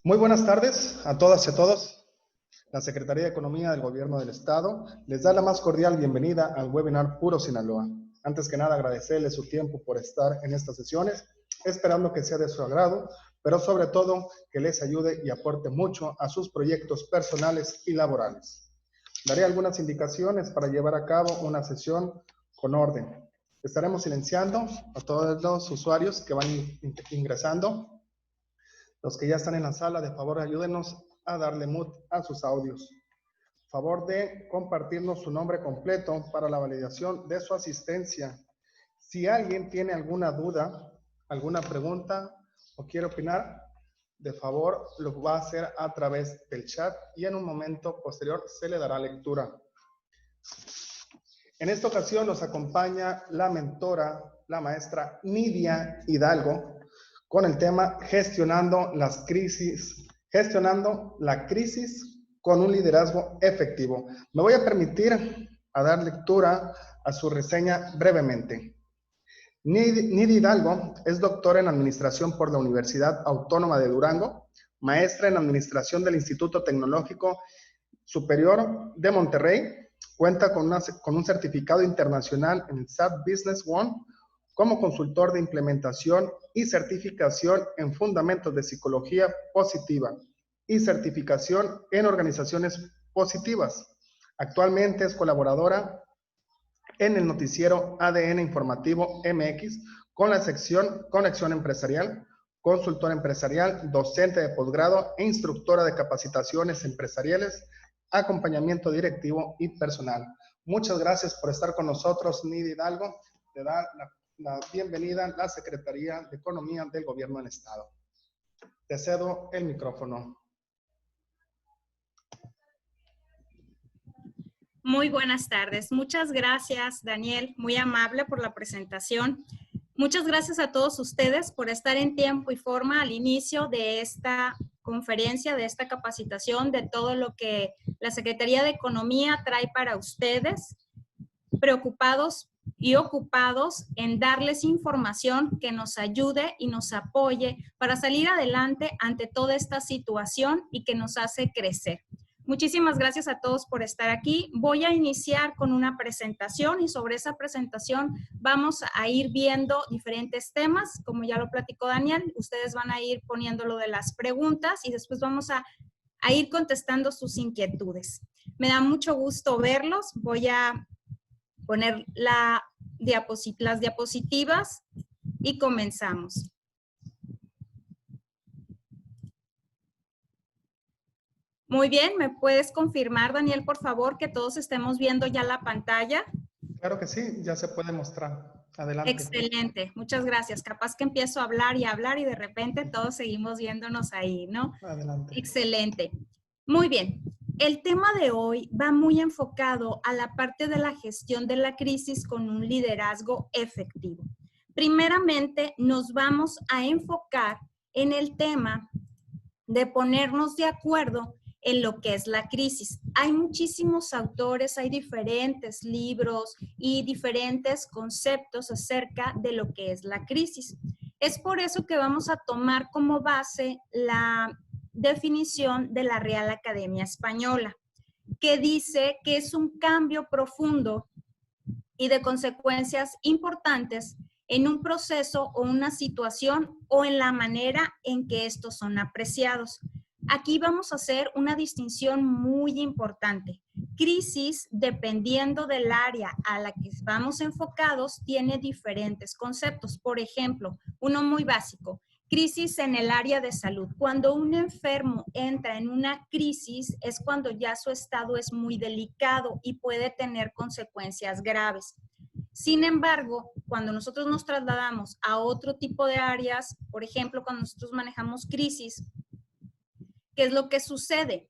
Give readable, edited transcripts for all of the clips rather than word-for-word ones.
Muy buenas tardes a todas y a todos. La Secretaría de Economía del Gobierno del Estado les da la más cordial bienvenida al webinar Puro Sinaloa. Antes que nada, agradecerles su tiempo por estar en estas sesiones, esperando que sea de su agrado, pero sobre todo que les ayude y aporte mucho a sus proyectos personales y laborales. Daré algunas indicaciones para llevar a cabo una sesión con orden. Estaremos silenciando a todos los usuarios que van ingresando. Los que ya están en la sala, de favor, ayúdenos a darle mute a sus audios. Favor de compartirnos su nombre completo para la validación de su asistencia. Si alguien tiene alguna duda, alguna pregunta o quiere opinar, de favor lo va a hacer a través del chat y en un momento posterior se le dará lectura. En esta ocasión nos acompaña la mentora, la maestra Nidia Hidalgo, con el tema gestionando la crisis con un liderazgo efectivo. Me voy a permitir dar lectura a su reseña brevemente. Nidia Hidalgo es doctora en Administración por la Universidad Autónoma de Durango, maestra en Administración del Instituto Tecnológico Superior de Monterrey, cuenta con un certificado internacional en el SAP Business One, como consultor de implementación y certificación en fundamentos de psicología positiva y certificación en organizaciones positivas. Actualmente es colaboradora en el noticiero ADN Informativo MX con la sección Conexión Empresarial, consultora empresarial, docente de posgrado e instructora de capacitaciones empresariales, acompañamiento directivo y personal. Muchas gracias por estar con nosotros, Nidia Hidalgo. Te da la bienvenida a la Secretaría de Economía del Gobierno del Estado. Te cedo el micrófono. Muy buenas tardes. Muchas gracias, Daniel, muy amable por la presentación. Muchas gracias a todos ustedes por estar en tiempo y forma al inicio de esta conferencia, de esta capacitación, de todo lo que la Secretaría de Economía trae para ustedes, preocupados y ocupados en darles información que nos ayude y nos apoye para salir adelante ante toda esta situación y que nos hace crecer. Muchísimas gracias a todos por estar aquí. Voy a iniciar con una presentación y sobre esa presentación vamos a ir viendo diferentes temas. Como ya lo platicó Daniel, ustedes van a ir poniendo lo de las preguntas y después vamos a ir contestando sus inquietudes. Me da mucho gusto verlos. Voy a poner las diapositivas y comenzamos. Muy bien, ¿me puedes confirmar, Daniel, por favor, que todos estemos viendo ya la pantalla? Claro que sí, ya se puede mostrar. Adelante. Excelente, muchas gracias. Capaz que empiezo a hablar y de repente todos seguimos viéndonos ahí, ¿no? Adelante. Excelente. Muy bien. El tema de hoy va muy enfocado a la parte de la gestión de la crisis con un liderazgo efectivo. Primeramente, nos vamos a enfocar en el tema de ponernos de acuerdo en lo que es la crisis. Hay muchísimos autores, hay diferentes libros y diferentes conceptos acerca de lo que es la crisis. Es por eso que vamos a tomar como base la definición de la Real Academia Española, que dice que es un cambio profundo y de consecuencias importantes en un proceso o una situación o en la manera en que estos son apreciados. Aquí vamos a hacer una distinción muy importante. Crisis, dependiendo del área a la que vamos enfocados, tiene diferentes conceptos. Por ejemplo, uno muy básico, crisis en el área de salud. Cuando un enfermo entra en una crisis es cuando ya su estado es muy delicado y puede tener consecuencias graves. Sin embargo, cuando nosotros nos trasladamos a otro tipo de áreas, por ejemplo, cuando nosotros manejamos crisis, ¿qué es lo que sucede?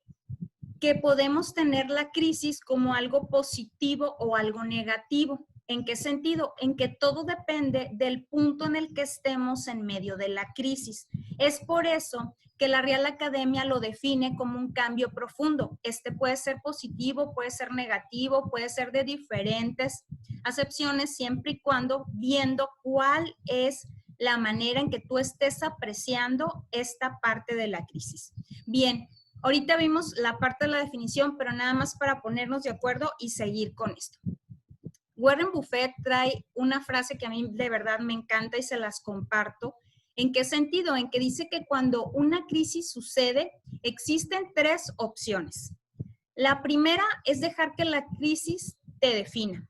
Que podemos tener la crisis como algo positivo o algo negativo. ¿En qué sentido? En que todo depende del punto en el que estemos en medio de la crisis. Es por eso que la Real Academia lo define como un cambio profundo. Este puede ser positivo, puede ser negativo, puede ser de diferentes acepciones, siempre y cuando viendo cuál es la manera en que tú estés apreciando esta parte de la crisis. Bien, ahorita vimos la parte de la definición, pero nada más para ponernos de acuerdo y seguir con esto. Warren Buffett trae una frase que a mí de verdad me encanta y se las comparto. ¿En qué sentido? En que dice que cuando una crisis sucede, existen 3 opciones. La primera es dejar que la crisis te defina.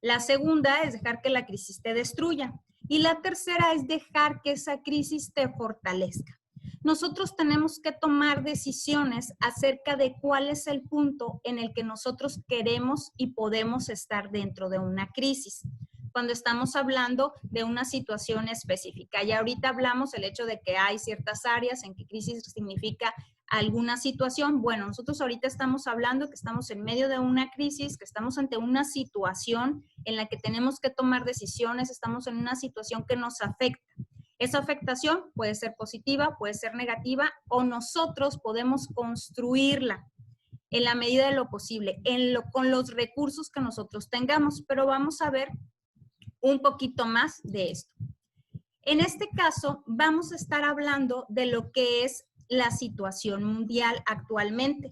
La segunda es dejar que la crisis te destruya. Y la tercera es dejar que esa crisis te fortalezca. Nosotros tenemos que tomar decisiones acerca de cuál es el punto en el que nosotros queremos y podemos estar dentro de una crisis, cuando estamos hablando de una situación específica. Y ahorita hablamos el hecho de que hay ciertas áreas en que crisis significa alguna situación. Bueno, nosotros ahorita estamos hablando que estamos en medio de una crisis, que estamos ante una situación en la que tenemos que tomar decisiones, estamos en una situación que nos afecta. Esa afectación puede ser positiva, puede ser negativa, o nosotros podemos construirla en la medida de lo posible, con los recursos que nosotros tengamos, pero vamos a ver un poquito más de esto. En este caso, vamos a estar hablando de lo que es la situación mundial actualmente.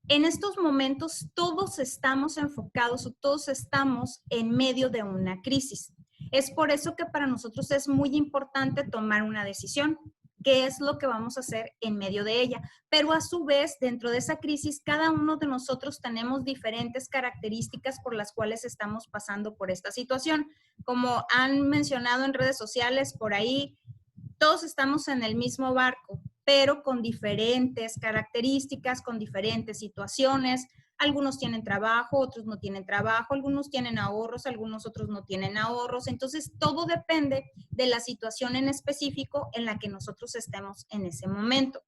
En estos momentos, todos estamos enfocados o todos estamos en medio de una crisis. Es por eso que para nosotros es muy importante tomar una decisión. ¿Qué es lo que vamos a hacer en medio de ella? Pero a su vez, dentro de esa crisis, cada uno de nosotros tenemos diferentes características por las cuales estamos pasando por esta situación. Como han mencionado en redes sociales por ahí, todos estamos en el mismo barco, pero con diferentes características, con diferentes situaciones. Algunos tienen trabajo, otros no tienen trabajo, algunos tienen ahorros, algunos otros no tienen ahorros. Entonces, todo depende de la situación en específico en la que nosotros estemos en ese momento.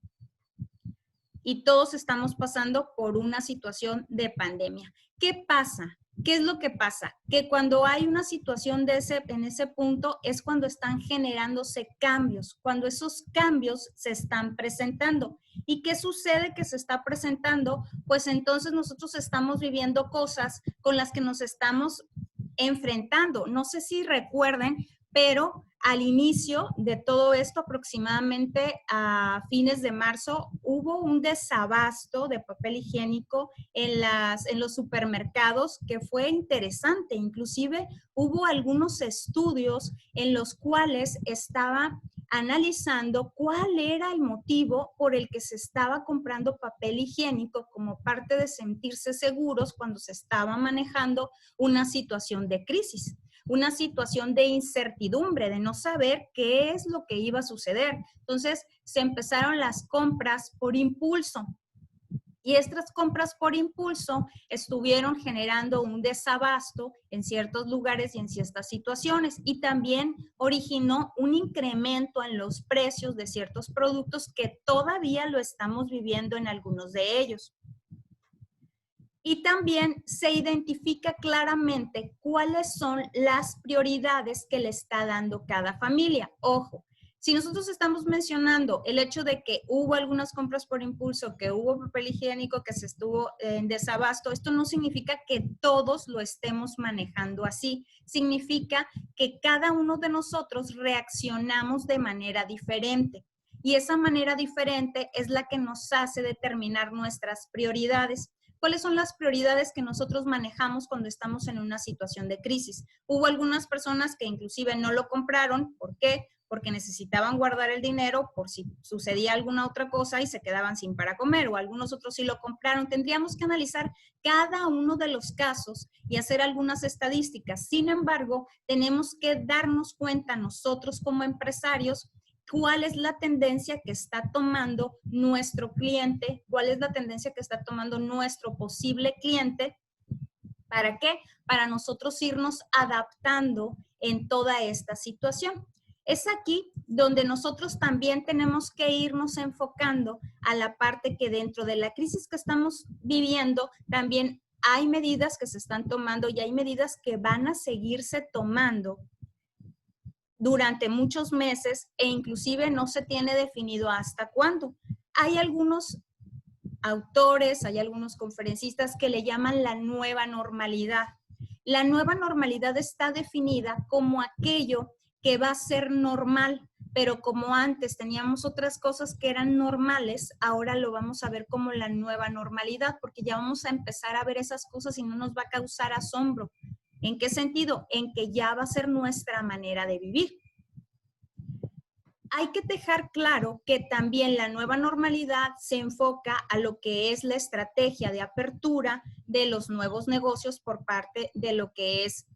Y todos estamos pasando por una situación de pandemia. ¿Qué pasa? ¿Qué es lo que pasa? Que cuando hay una situación en ese punto es cuando están generándose cambios, cuando esos cambios se están presentando. ¿Y qué sucede que se está presentando? Pues entonces nosotros estamos viviendo cosas con las que nos estamos enfrentando. No sé si recuerden, pero al inicio de todo esto, aproximadamente a fines de marzo, hubo un desabasto de papel higiénico en los supermercados que fue interesante. Inclusive hubo algunos estudios en los cuales estaba analizando cuál era el motivo por el que se estaba comprando papel higiénico como parte de sentirse seguros cuando se estaba manejando una situación de crisis, una situación de incertidumbre, de no saber qué es lo que iba a suceder. Entonces, se empezaron las compras por impulso. Y estas compras por impulso estuvieron generando un desabasto en ciertos lugares y en ciertas situaciones. Y también originó un incremento en los precios de ciertos productos que todavía lo estamos viviendo en algunos de ellos. Y también se identifica claramente cuáles son las prioridades que le está dando cada familia. Ojo, si nosotros estamos mencionando el hecho de que hubo algunas compras por impulso, que hubo papel higiénico, que se estuvo en desabasto, esto no significa que todos lo estemos manejando así. Significa que cada uno de nosotros reaccionamos de manera diferente. Y esa manera diferente es la que nos hace determinar nuestras prioridades. ¿Cuáles son las prioridades que nosotros manejamos cuando estamos en una situación de crisis? Hubo algunas personas que inclusive no lo compraron. ¿Por qué? Porque necesitaban guardar el dinero por si sucedía alguna otra cosa y se quedaban sin para comer, o algunos otros sí lo compraron. Tendríamos que analizar cada uno de los casos y hacer algunas estadísticas. Sin embargo, tenemos que darnos cuenta nosotros como empresarios cuál es la tendencia que está tomando nuestro cliente, cuál es la tendencia que está tomando nuestro posible cliente. ¿Para qué? Para nosotros irnos adaptando en toda esta situación. Es aquí donde nosotros también tenemos que irnos enfocando a la parte que dentro de la crisis que estamos viviendo también hay medidas que se están tomando y hay medidas que van a seguirse tomando durante muchos meses e inclusive no se tiene definido hasta cuándo. Hay algunos autores, hay algunos conferencistas que le llaman la nueva normalidad. La nueva normalidad está definida como aquello que va a ser normal, pero como antes teníamos otras cosas que eran normales, ahora lo vamos a ver como la nueva normalidad, porque ya vamos a empezar a ver esas cosas y no nos va a causar asombro. ¿En qué sentido? En que ya va a ser nuestra manera de vivir. Hay que dejar claro que también la nueva normalidad se enfoca a lo que es la estrategia de apertura de los nuevos negocios por parte de lo que es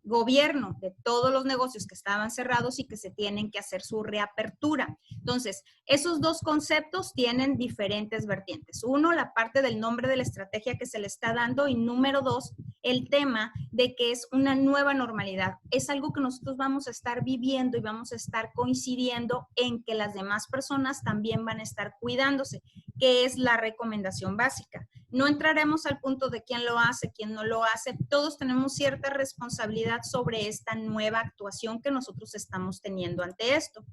gobierno, de todos los negocios que estaban cerrados y que se tienen que hacer su reapertura. Entonces, esos dos conceptos tienen diferentes vertientes. Uno, la parte del nombre de la estrategia que se le está dando, y número dos, el tema de que es una nueva normalidad. Es algo que nosotros vamos a estar viviendo y vamos a estar coincidiendo en que las demás personas también van a estar cuidándose, que es la recomendación básica. No entraremos al punto de quién lo hace, quién no lo hace. Todos tenemos cierta responsabilidad sobre esta nueva actuación que nosotros estamos teniendo ante esto.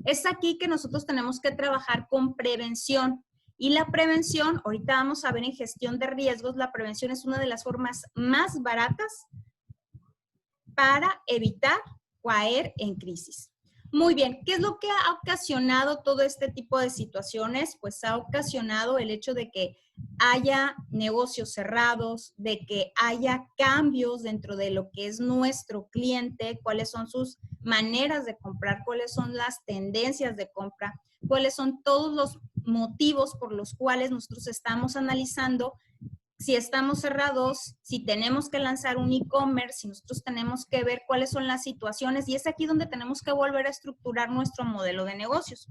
Es aquí que nosotros tenemos que trabajar con prevención. Y la prevención, ahorita vamos a ver en gestión de riesgos, la prevención es una de las formas más baratas para evitar caer en crisis. Muy bien, ¿qué es lo que ha ocasionado todo este tipo de situaciones? Pues ha ocasionado el hecho de que haya negocios cerrados, de que haya cambios dentro de lo que es nuestro cliente, cuáles son sus maneras de comprar, cuáles son las tendencias de compra, cuáles son todos los motivos por los cuales nosotros estamos analizando si estamos cerrados, si tenemos que lanzar un e-commerce, si nosotros tenemos que ver cuáles son las situaciones, y es aquí donde tenemos que volver a estructurar nuestro modelo de negocios.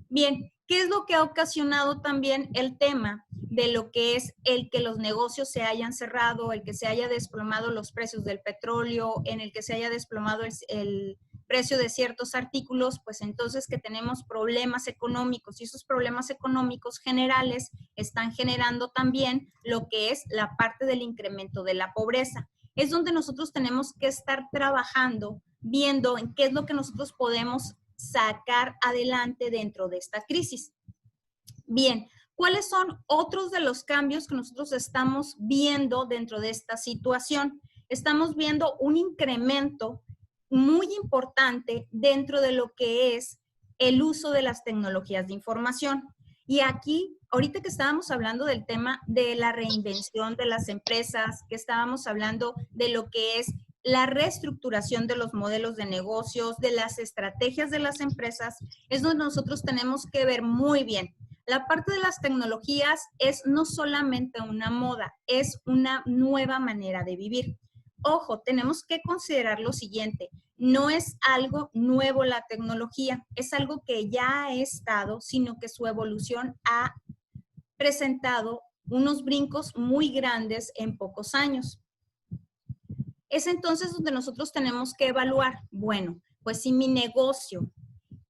Bien, ¿qué es lo que ha ocasionado también el tema de lo que es el que los negocios se hayan cerrado, el que se haya desplomado los precios del petróleo, en el que se haya desplomado el precio de ciertos artículos? Pues entonces que tenemos problemas económicos, y esos problemas económicos generales están generando también lo que es la parte del incremento de la pobreza. Es donde nosotros tenemos que estar trabajando, viendo en qué es lo que nosotros podemos sacar adelante dentro de esta crisis. Bien, ¿cuáles son otros de los cambios que nosotros estamos viendo dentro de esta situación? Estamos viendo un incremento muy importante dentro de lo que es el uso de las tecnologías de información. Y aquí, ahorita que estábamos hablando del tema de la reinvención de las empresas, que estábamos hablando de lo que es la reestructuración de los modelos de negocios, de las estrategias de las empresas, es donde nosotros tenemos que ver muy bien. La parte de las tecnologías es no solamente una moda, es una nueva manera de vivir. Ojo, tenemos que considerar lo siguiente, no es algo nuevo la tecnología, es algo que ya ha estado, sino que su evolución ha presentado unos brincos muy grandes en pocos años. Es entonces donde nosotros tenemos que evaluar, bueno, pues si mi negocio,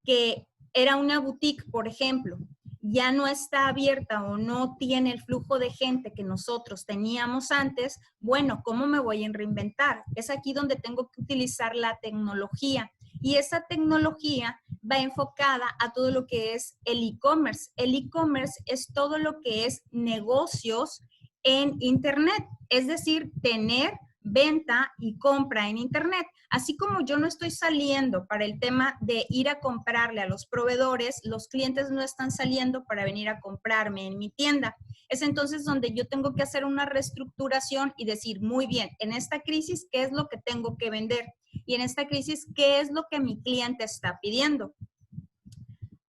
que era una boutique, por ejemplo, ya no está abierta o no tiene el flujo de gente que nosotros teníamos antes, bueno, ¿cómo me voy a reinventar? Es aquí donde tengo que utilizar la tecnología. Y esa tecnología va enfocada a todo lo que es el e-commerce. El e-commerce es todo lo que es negocios en Internet, es decir, tener venta y compra en Internet. Así como yo no estoy saliendo para el tema de ir a comprarle a los proveedores, los clientes no están saliendo para venir a comprarme en mi tienda. Es entonces donde yo tengo que hacer una reestructuración y decir, muy bien, en esta crisis, ¿qué es lo que tengo que vender? Y en esta crisis, ¿qué es lo que mi cliente está pidiendo?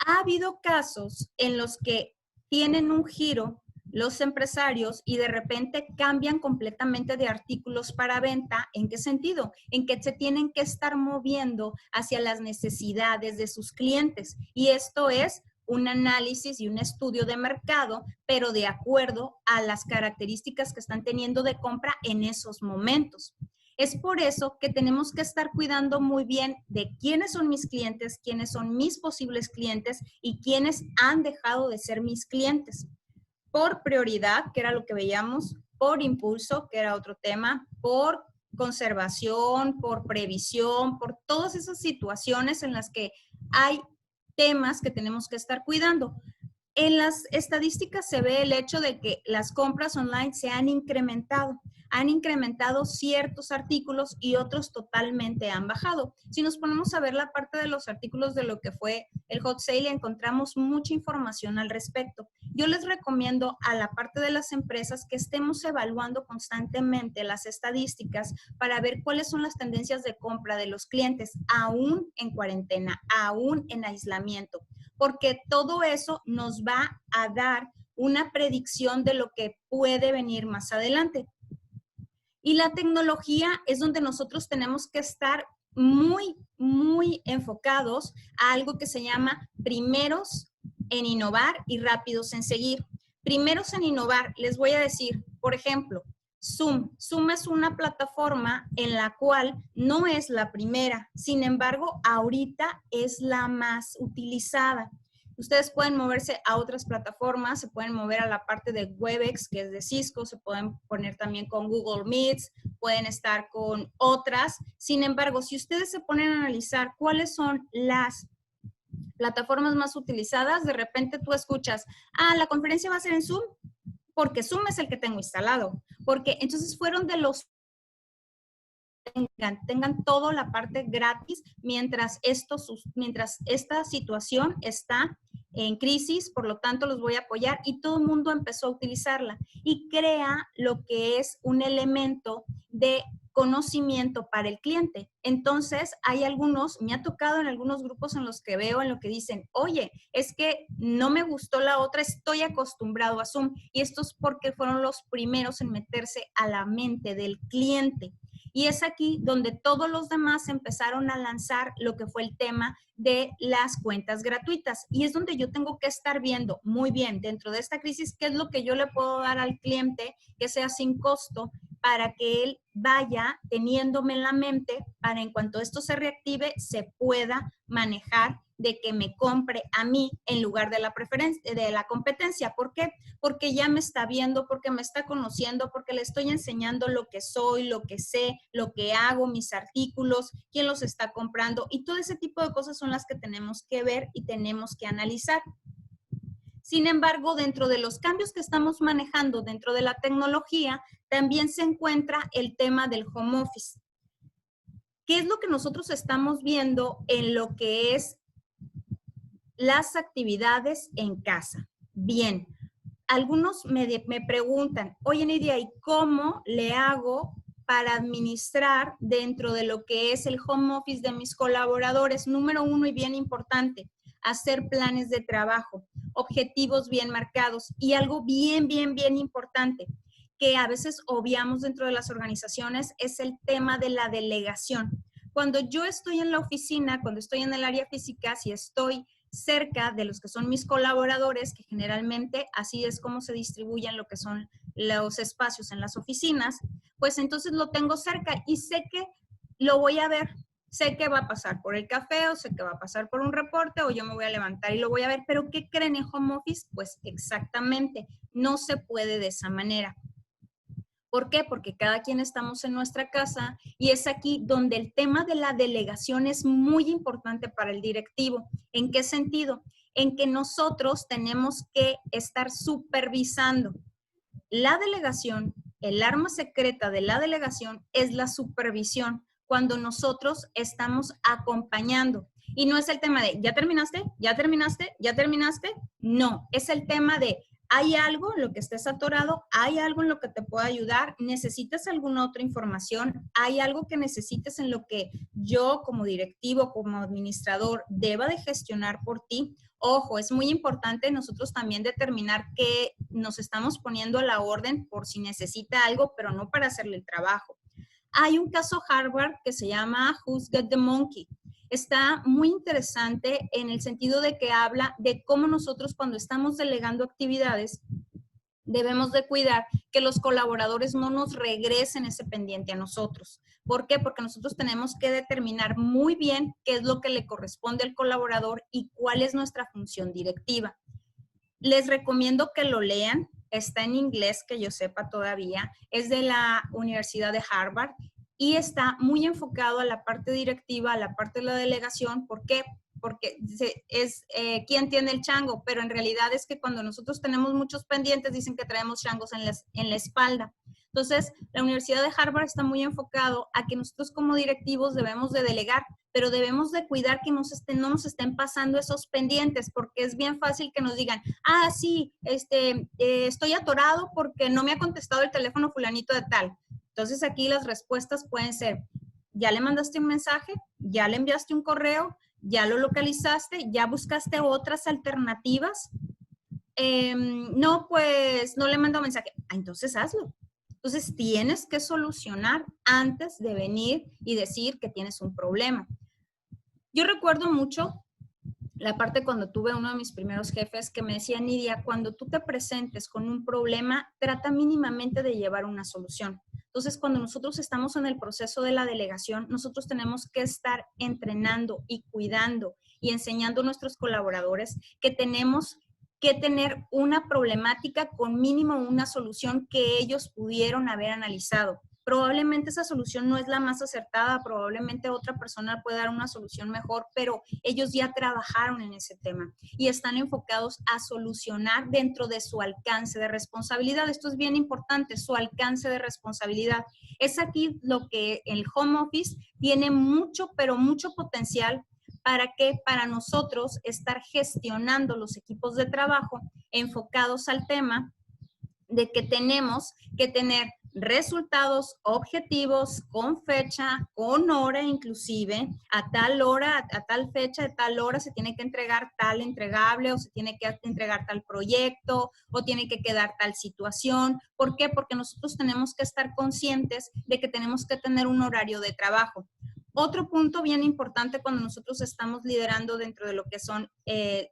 Ha habido casos en los que tienen un giro los empresarios y de repente cambian completamente de artículos para venta. ¿En qué sentido? En que se tienen que estar moviendo hacia las necesidades de sus clientes. Y esto es un análisis y un estudio de mercado, pero de acuerdo a las características que están teniendo de compra en esos momentos. Es por eso que tenemos que estar cuidando muy bien de quiénes son mis clientes, quiénes son mis posibles clientes y quiénes han dejado de ser mis clientes. Por prioridad, que era lo que veíamos, por impulso, que era otro tema, por conservación, por previsión, por todas esas situaciones en las que hay temas que tenemos que estar cuidando. En las estadísticas se ve el hecho de que las compras online se han incrementado. han incrementado ciertos artículos y otros totalmente han bajado. Si nos ponemos a ver la parte de los artículos de lo que fue el hot sale, encontramos mucha información al respecto. Yo les recomiendo a la parte de las empresas que estemos evaluando constantemente las estadísticas para ver cuáles son las tendencias de compra de los clientes, aún en cuarentena, aún en aislamiento, porque todo eso nos va a dar una predicción de lo que puede venir más adelante. Y la tecnología es donde nosotros tenemos que estar muy enfocados a algo que se llama primeros en innovar y rápidos en seguir. Primeros en innovar, les voy a decir, por ejemplo, Zoom. Zoom es una plataforma en la cual no es la primera, sin embargo, ahorita es la más utilizada. Ustedes pueden moverse a otras plataformas, se pueden mover a la parte de Webex, que es de Cisco, se pueden poner también con Google Meets, pueden estar con otras. Sin embargo, si ustedes se ponen a analizar cuáles son las plataformas más utilizadas, de repente tú escuchas, la conferencia va a ser en Zoom, porque Zoom es el que tengo instalado, porque entonces fueron de los tengan toda la parte gratis mientras esta situación está en crisis, por lo tanto los voy a apoyar y todo el mundo empezó a utilizarla y crea lo que es un elemento de conocimiento para el cliente. Entonces, hay algunos, me ha tocado en algunos grupos en los que veo, en lo que dicen, oye, es que no me gustó la otra, estoy acostumbrado a Zoom. Y esto es porque fueron los primeros en meterse a la mente del cliente. Y es aquí donde todos los demás empezaron a lanzar lo que fue el tema de las cuentas gratuitas. Y es donde yo tengo que estar viendo muy bien dentro de esta crisis qué es lo que yo le puedo dar al cliente que sea sin costo para que él vaya teniéndome en la mente para en cuanto esto se reactive se pueda manejar de que me compre a mí en lugar de la preferencia, de la competencia. ¿Por qué? Porque ya me está viendo, porque me está conociendo, porque le estoy enseñando lo que soy, lo que sé, lo que hago, mis artículos, quién los está comprando y todo ese tipo de cosas son las que tenemos que ver y tenemos que analizar. Sin embargo, dentro de los cambios que estamos manejando dentro de la tecnología, también se encuentra el tema del home office. ¿Qué es lo que nosotros estamos viendo en lo que es las actividades en casa? Bien, algunos me preguntan, oye Nidia, ¿y cómo le hago para administrar dentro de lo que es el home office de mis colaboradores? Número uno y bien importante, hacer planes de trabajo, objetivos bien marcados y algo bien importante que a veces obviamos dentro de las organizaciones es el tema de la delegación. Cuando yo estoy en la oficina, cuando estoy en el área física, si estoy cerca de los que son mis colaboradores, que generalmente así es como se distribuyen lo que son los espacios en las oficinas, pues entonces lo tengo cerca y sé que lo voy a ver. Sé que va a pasar por el café o sé que va a pasar por un reporte o yo me voy a levantar y lo voy a ver. ¿Pero qué creen en home office? Pues exactamente, no se puede de esa manera. ¿Por qué? Porque cada quien estamos en nuestra casa y es aquí donde el tema de la delegación es muy importante para el directivo. ¿En qué sentido? En que nosotros tenemos que estar supervisando la delegación. El arma secreta de la delegación es la supervisión cuando nosotros estamos acompañando. Y no es el tema de, ¿ya terminaste? ¿Ya terminaste? ¿Ya terminaste? No, es el tema de, ¿hay algo en lo que estés atorado? ¿Hay algo en lo que te pueda ayudar? ¿Necesitas alguna otra información? ¿Hay algo que necesites en lo que yo como directivo, como administrador, deba de gestionar por ti? Ojo, es muy importante nosotros también determinar que nos estamos poniendo a la orden por si necesita algo, pero no para hacerle el trabajo. Hay un caso Harvard que se llama Who's Got the Monkey. Está muy interesante en el sentido de que habla de cómo nosotros cuando estamos delegando actividades debemos de cuidar que los colaboradores no nos regresen ese pendiente a nosotros. ¿Por qué? Porque nosotros tenemos que determinar muy bien qué es lo que le corresponde al colaborador y cuál es nuestra función directiva. Les recomiendo que lo lean. Está en inglés, que yo sepa todavía. Es de la Universidad de Harvard y está muy enfocado a la parte directiva, a la parte de la delegación. ¿Por qué? Porque es quién tiene el chango, pero en realidad es que cuando nosotros tenemos muchos pendientes dicen que traemos changos en la espalda. Entonces, la Universidad de Harvard está muy enfocado a que nosotros como directivos debemos de delegar, pero debemos de cuidar que no nos estén pasando esos pendientes, porque es bien fácil que nos digan, sí, estoy atorado porque no me ha contestado el teléfono fulanito de tal. Entonces, aquí las respuestas pueden ser, ya le mandaste un mensaje, ya le enviaste un correo, ya lo localizaste, ya buscaste otras alternativas. No, pues no le mando mensaje. Entonces hazlo. Entonces tienes que solucionar antes de venir y decir que tienes un problema. Yo recuerdo mucho la parte cuando tuve uno de mis primeros jefes que me decía, Nidia, cuando tú te presentes con un problema, trata mínimamente de llevar una solución. Entonces, cuando nosotros estamos en el proceso de la delegación, nosotros tenemos que estar entrenando y cuidando y enseñando a nuestros colaboradores que tenemos que tener una problemática con mínimo una solución que ellos pudieron haber analizado. Probablemente esa solución no es la más acertada, probablemente otra persona puede dar una solución mejor, pero ellos ya trabajaron en ese tema y están enfocados a solucionar dentro de su alcance de responsabilidad. Esto es bien importante, su alcance de responsabilidad. Es aquí lo que el home office tiene mucho, pero mucho potencial para nosotros estar gestionando los equipos de trabajo enfocados al tema de que tenemos que tener resultados objetivos con fecha, con hora inclusive, a tal hora, a tal fecha, de tal hora se tiene que entregar tal entregable o se tiene que entregar tal proyecto o tiene que quedar tal situación. ¿Por qué? Porque nosotros tenemos que estar conscientes de que tenemos que tener un horario de trabajo. Otro punto bien importante cuando nosotros estamos liderando dentro de lo que son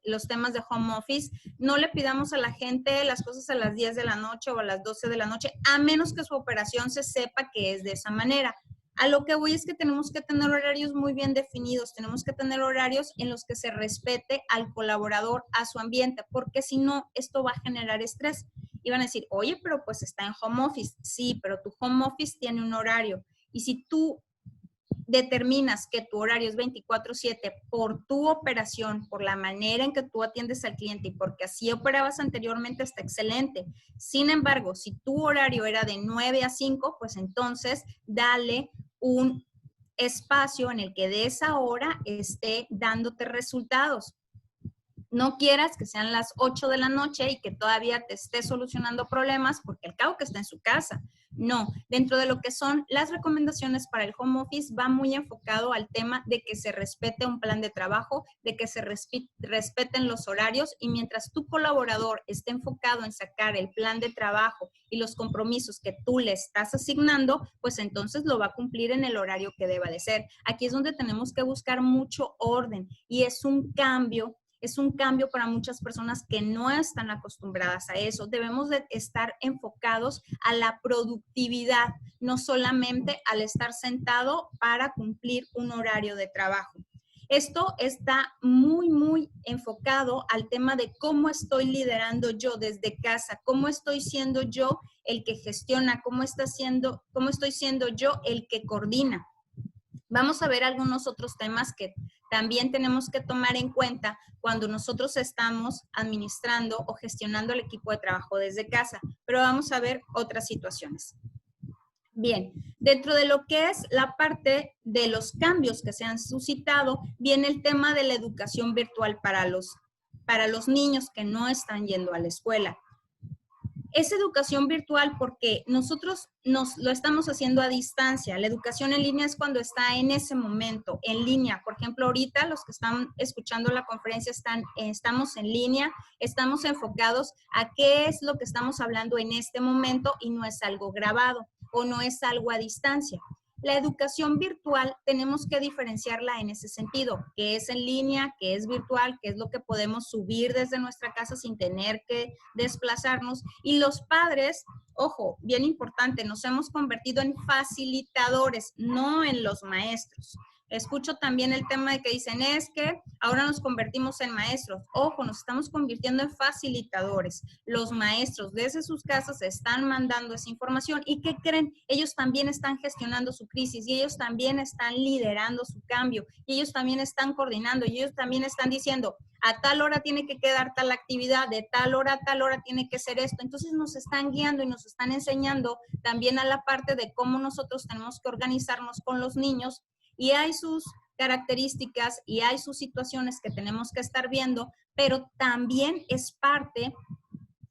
los temas de home office, no le pidamos a la gente las cosas a las 10 de la noche o a las 12 de la noche, a menos que su operación se sepa que es de esa manera. A lo que voy es que tenemos que tener horarios muy bien definidos, tenemos que tener horarios en los que se respete al colaborador, a su ambiente, porque si no, esto va a generar estrés. Y van a decir, oye, pero pues está en home office. Sí, pero tu home office tiene un horario. Y si tú determinas que tu horario es 24/7 por tu operación, por la manera en que tú atiendes al cliente y porque así operabas anteriormente, está excelente. Sin embargo, si tu horario era de 9 a 5, pues entonces dale un espacio en el que de esa hora esté dándote resultados. No quieras que sean las 8 de la noche y que todavía te esté solucionando problemas porque al cabo que está en su casa. No, dentro de lo que son las recomendaciones para el home office va muy enfocado al tema de que se respete un plan de trabajo, de que se respeten los horarios y mientras tu colaborador esté enfocado en sacar el plan de trabajo y los compromisos que tú le estás asignando, pues entonces lo va a cumplir en el horario que deba de ser. Aquí es donde tenemos que buscar mucho orden y es un cambio para muchas personas que no están acostumbradas a eso. Debemos de estar enfocados a la productividad, no solamente al estar sentado para cumplir un horario de trabajo. Esto está muy, muy enfocado al tema de cómo estoy liderando yo desde casa, cómo estoy siendo yo el que gestiona, cómo estoy siendo yo el que coordina. Vamos a ver algunos otros temas que también tenemos que tomar en cuenta cuando nosotros estamos administrando o gestionando el equipo de trabajo desde casa, pero vamos a ver otras situaciones. Bien, dentro de lo que es la parte de los cambios que se han suscitado, viene el tema de la educación virtual para los niños que no están yendo a la escuela. Es educación virtual porque nosotros lo estamos haciendo a distancia. La educación en línea es cuando está en ese momento, en línea. Por ejemplo, ahorita los que están escuchando la conferencia estamos en línea, estamos enfocados a qué es lo que estamos hablando en este momento y no es algo grabado o no es algo a distancia. La educación virtual tenemos que diferenciarla en ese sentido, que es en línea, que es virtual, que es lo que podemos subir desde nuestra casa sin tener que desplazarnos. Y los padres, ojo, bien importante, nos hemos convertido en facilitadores, no en los maestros. Escucho también el tema de que dicen, es que ahora nos convertimos en maestros. Ojo, nos estamos convirtiendo en facilitadores. Los maestros desde sus casas están mandando esa información. ¿Y qué creen? Ellos también están gestionando su crisis y ellos también están liderando su cambio y ellos también están coordinando y ellos también están diciendo, a tal hora tiene que quedar tal actividad, de tal hora a tal hora tiene que ser esto. Entonces nos están guiando y nos están enseñando también a la parte de cómo nosotros tenemos que organizarnos con los niños, y hay sus características y hay sus situaciones que tenemos que estar viendo, pero también es parte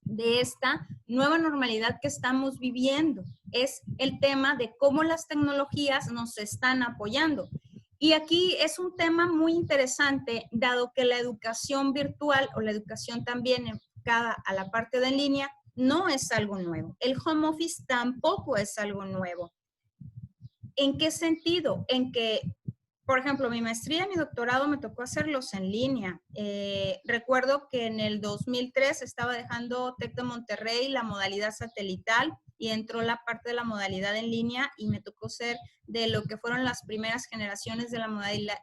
de esta nueva normalidad que estamos viviendo. Es el tema de cómo las tecnologías nos están apoyando. Y aquí es un tema muy interesante, dado que la educación virtual o la educación también enfocada a la parte de en línea no es algo nuevo. El home office tampoco es algo nuevo. ¿En qué sentido? En que, por ejemplo, mi maestría y mi doctorado me tocó hacerlos en línea. Recuerdo que en el 2003 estaba dejando TEC de Monterrey la modalidad satelital y entró la parte de la modalidad en línea y me tocó ser de lo que fueron las primeras generaciones de la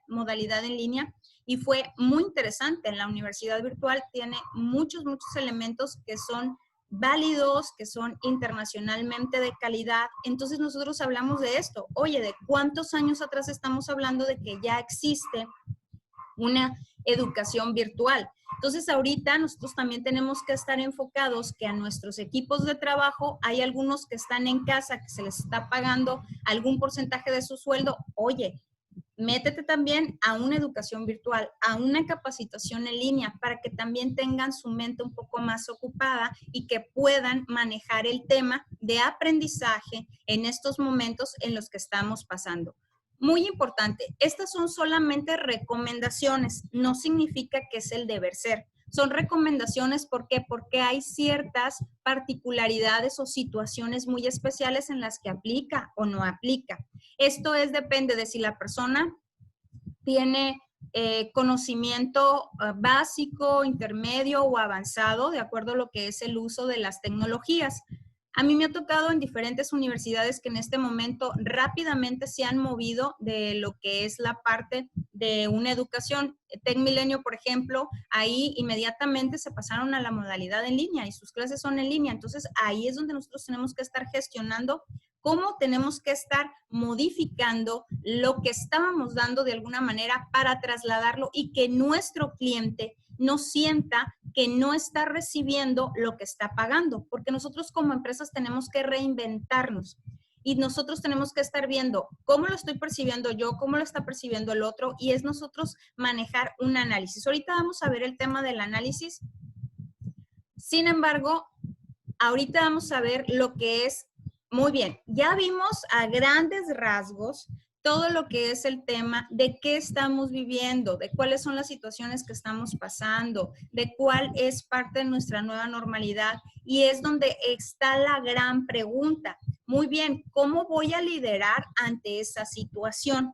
modalidad en línea y fue muy interesante. En la universidad virtual tiene muchos elementos que son válidos, que son internacionalmente de calidad. Entonces nosotros hablamos de esto. Oye, ¿de cuántos años atrás estamos hablando de que ya existe una educación virtual? Entonces ahorita nosotros también tenemos que estar enfocados que a nuestros equipos de trabajo hay algunos que están en casa, que se les está pagando algún porcentaje de su sueldo. Oye, métete también a una educación virtual, a una capacitación en línea, para que también tengan su mente un poco más ocupada y que puedan manejar el tema de aprendizaje en estos momentos en los que estamos pasando. Muy importante, estas son solamente recomendaciones, no significa que es el deber ser. Son recomendaciones, ¿por qué? Porque hay ciertas particularidades o situaciones muy especiales en las que aplica o no aplica. Esto depende de si la persona tiene conocimiento básico, intermedio o avanzado, de acuerdo a lo que es el uso de las tecnologías. A mí me ha tocado en diferentes universidades que en este momento rápidamente se han movido de lo que es la parte de una educación. Tec Milenio, por ejemplo, ahí inmediatamente se pasaron a la modalidad en línea y sus clases son en línea. Entonces, ahí es donde nosotros tenemos que estar gestionando cómo tenemos que estar modificando lo que estábamos dando de alguna manera para trasladarlo y que nuestro cliente no sienta que no está recibiendo lo que está pagando, porque nosotros como empresas tenemos que reinventarnos y nosotros tenemos que estar viendo cómo lo estoy percibiendo yo, cómo lo está percibiendo el otro, y es nosotros manejar un análisis. Ahorita vamos a ver el tema del análisis. Sin embargo, ahorita vamos a ver lo que es, muy bien, ya vimos a grandes rasgos todo lo que es el tema de qué estamos viviendo, de cuáles son las situaciones que estamos pasando, de cuál es parte de nuestra nueva normalidad, y es donde está la gran pregunta. Muy bien, ¿cómo voy a liderar ante esa situación?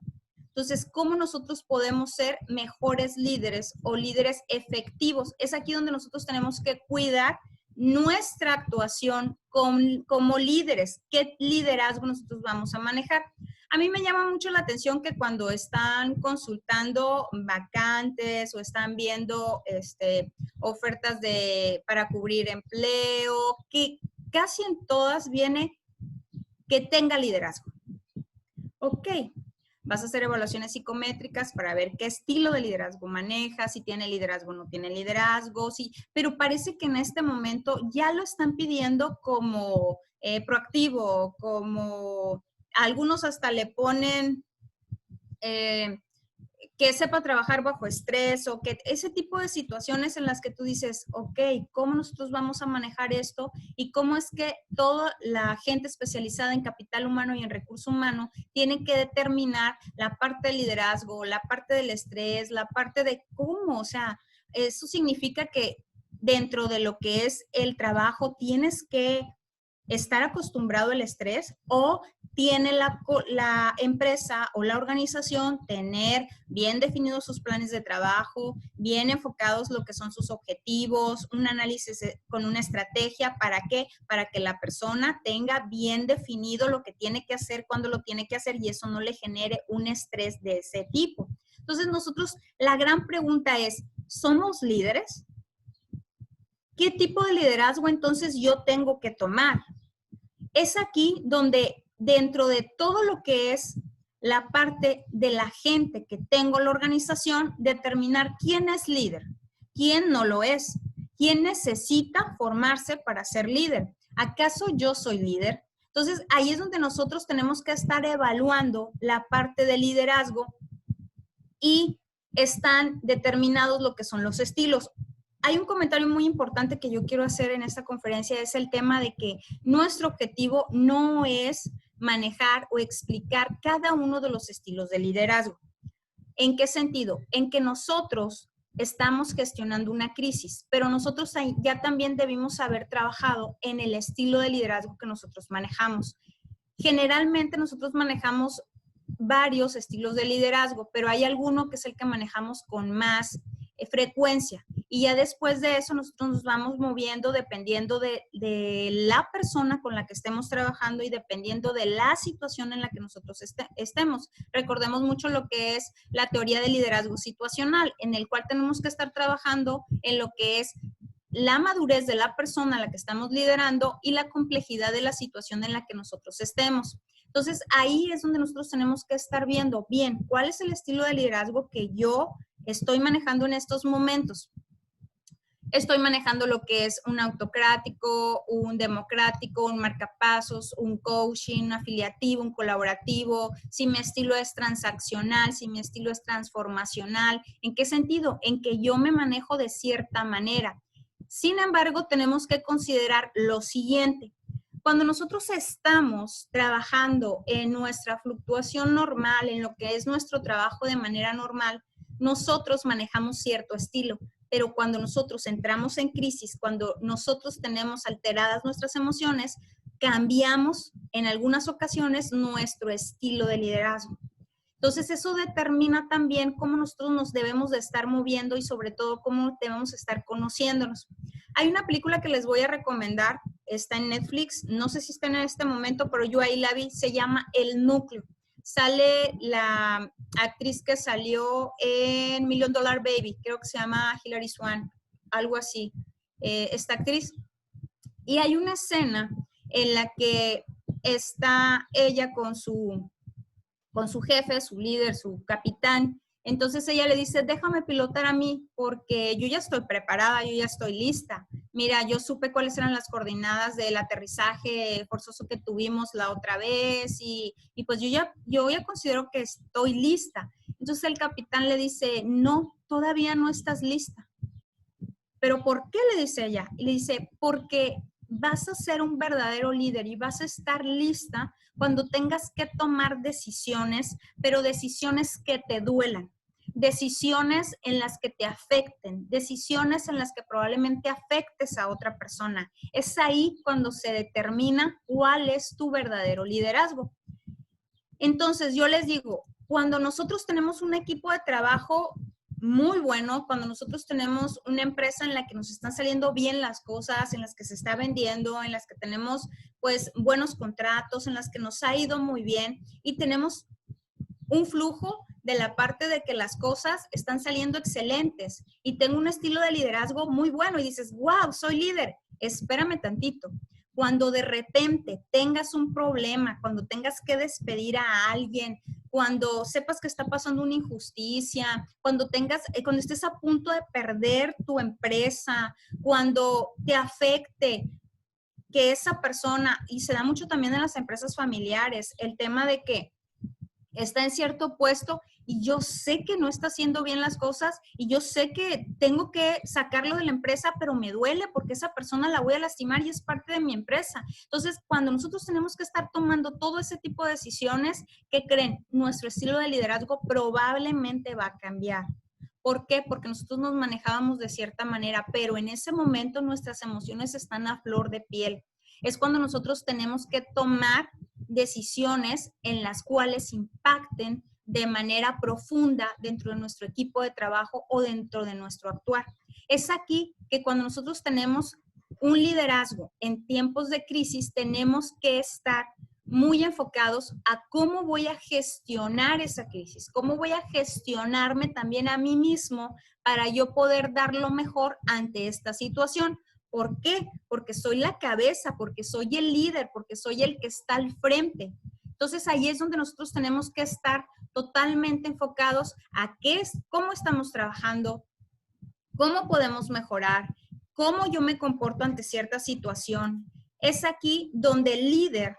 Entonces, ¿cómo nosotros podemos ser mejores líderes o líderes efectivos? Es aquí donde nosotros tenemos que cuidar nuestra actuación como líderes. ¿Qué liderazgo nosotros vamos a manejar? A mí me llama mucho la atención que cuando están consultando vacantes o están viendo ofertas para cubrir empleo, que casi en todas viene que tenga liderazgo. Ok, vas a hacer evaluaciones psicométricas para ver qué estilo de liderazgo maneja, si tiene liderazgo o no tiene liderazgo, sí, pero parece que en este momento ya lo están pidiendo como proactivo, como algunos hasta le ponen que sepa trabajar bajo estrés, o que ese tipo de situaciones en las que tú dices, ok, ¿cómo nosotros vamos a manejar esto? Y cómo es que toda la gente especializada en capital humano y en recurso humano tiene que determinar la parte del liderazgo, la parte del estrés, la parte de cómo, o sea, eso significa que dentro de lo que es el trabajo tienes que estar acostumbrado al estrés o tiene la empresa o la organización tener bien definidos sus planes de trabajo, bien enfocados lo que son sus objetivos, un análisis con una estrategia. ¿Para qué? Para que la persona tenga bien definido lo que tiene que hacer, cuándo lo tiene que hacer y eso no le genere un estrés de ese tipo. Entonces nosotros, la gran pregunta es, ¿somos líderes? ¿Qué tipo de liderazgo entonces yo tengo que tomar? Es aquí donde dentro de todo lo que es la parte de la gente que tengo la organización, determinar quién es líder, quién no lo es, quién necesita formarse para ser líder. ¿Acaso yo soy líder? Entonces, ahí es donde nosotros tenemos que estar evaluando la parte de liderazgo y están determinados lo que son los estilos. Hay un comentario muy importante que yo quiero hacer en esta conferencia, es el tema de que nuestro objetivo no es manejar o explicar cada uno de los estilos de liderazgo. ¿En qué sentido? En que nosotros estamos gestionando una crisis, pero nosotros ya también debimos haber trabajado en el estilo de liderazgo que nosotros manejamos. Generalmente nosotros manejamos varios estilos de liderazgo, pero hay alguno que es el que manejamos con más frecuencia. Y ya después de eso nosotros nos vamos moviendo dependiendo de la persona con la que estemos trabajando y dependiendo de la situación en la que nosotros estemos. Recordemos mucho lo que es la teoría del liderazgo situacional, en el cual tenemos que estar trabajando en lo que es la madurez de la persona a la que estamos liderando y la complejidad de la situación en la que nosotros estemos. Entonces, ahí es donde nosotros tenemos que estar viendo bien cuál es el estilo de liderazgo que yo estoy manejando en estos momentos. Estoy manejando lo que es un autocrático, un democrático, un marcapasos, un coaching, un afiliativo, un colaborativo, si mi estilo es transaccional, si mi estilo es transformacional. ¿En qué sentido? En que yo me manejo de cierta manera. Sin embargo, tenemos que considerar lo siguiente. Cuando nosotros estamos trabajando en nuestra fluctuación normal, en lo que es nuestro trabajo de manera normal, nosotros manejamos cierto estilo. Pero cuando nosotros entramos en crisis, cuando nosotros tenemos alteradas nuestras emociones, cambiamos en algunas ocasiones nuestro estilo de liderazgo. Entonces, eso determina también cómo nosotros nos debemos de estar moviendo y sobre todo cómo debemos estar conociéndonos. Hay una película que les voy a recomendar, está en Netflix, no sé si está en este momento, pero yo ahí la vi, se llama El Núcleo. Sale la actriz que salió en Million Dollar Baby, creo que se llama Hilary Swank, algo así, esta actriz. Y hay una escena en la que está ella con su jefe, su líder, su capitán. Entonces ella le dice, déjame pilotar a mí porque yo ya estoy preparada, yo ya estoy lista. Mira, yo supe cuáles eran las coordenadas del aterrizaje forzoso que tuvimos la otra vez y pues yo ya considero que estoy lista. Entonces el capitán le dice, no, todavía no estás lista. ¿Pero por qué? Le dice ella. Y le dice, porque vas a ser un verdadero líder y vas a estar lista cuando tengas que tomar decisiones, pero decisiones que te duelan, decisiones en las que te afecten, decisiones en las que probablemente afectes a otra persona. Es ahí cuando se determina cuál es tu verdadero liderazgo. Entonces, yo les digo, cuando nosotros tenemos un equipo de trabajo muy bueno, cuando nosotros tenemos una empresa en la que nos están saliendo bien las cosas, en las que se está vendiendo, en las que tenemos pues buenos contratos, en las que nos ha ido muy bien y tenemos un flujo de la parte de que las cosas están saliendo excelentes y tengo un estilo de liderazgo muy bueno y dices, wow, soy líder, espérame tantito. Cuando de repente tengas un problema, cuando tengas que despedir a alguien, cuando sepas que está pasando una injusticia, cuando estés a punto de perder tu empresa, cuando te afecte que esa persona, y se da mucho también en las empresas familiares, el tema de que está en cierto puesto y yo sé que no está haciendo bien las cosas y yo sé que tengo que sacarlo de la empresa, pero me duele porque esa persona la voy a lastimar y es parte de mi empresa. Entonces, cuando nosotros tenemos que estar tomando todo ese tipo de decisiones, ¿qué creen? Nuestro estilo de liderazgo probablemente va a cambiar. ¿Por qué? Porque nosotros nos manejábamos de cierta manera, pero en ese momento nuestras emociones están a flor de piel. es cuando nosotros tenemos que tomar decisiones en las cuales impacten de manera profunda dentro de nuestro equipo de trabajo o dentro de nuestro actuar. Es aquí que cuando nosotros tenemos un liderazgo en tiempos de crisis, tenemos que estar muy enfocados a cómo voy a gestionar esa crisis, cómo voy a gestionarme también a mí mismo para yo poder dar lo mejor ante esta situación. ¿Por qué? Porque soy la cabeza, porque soy el líder, porque soy el que está al frente. Entonces ahí es donde nosotros tenemos que estar totalmente enfocados a cómo estamos trabajando, cómo podemos mejorar, cómo yo me comporto ante cierta situación. Es aquí donde el líder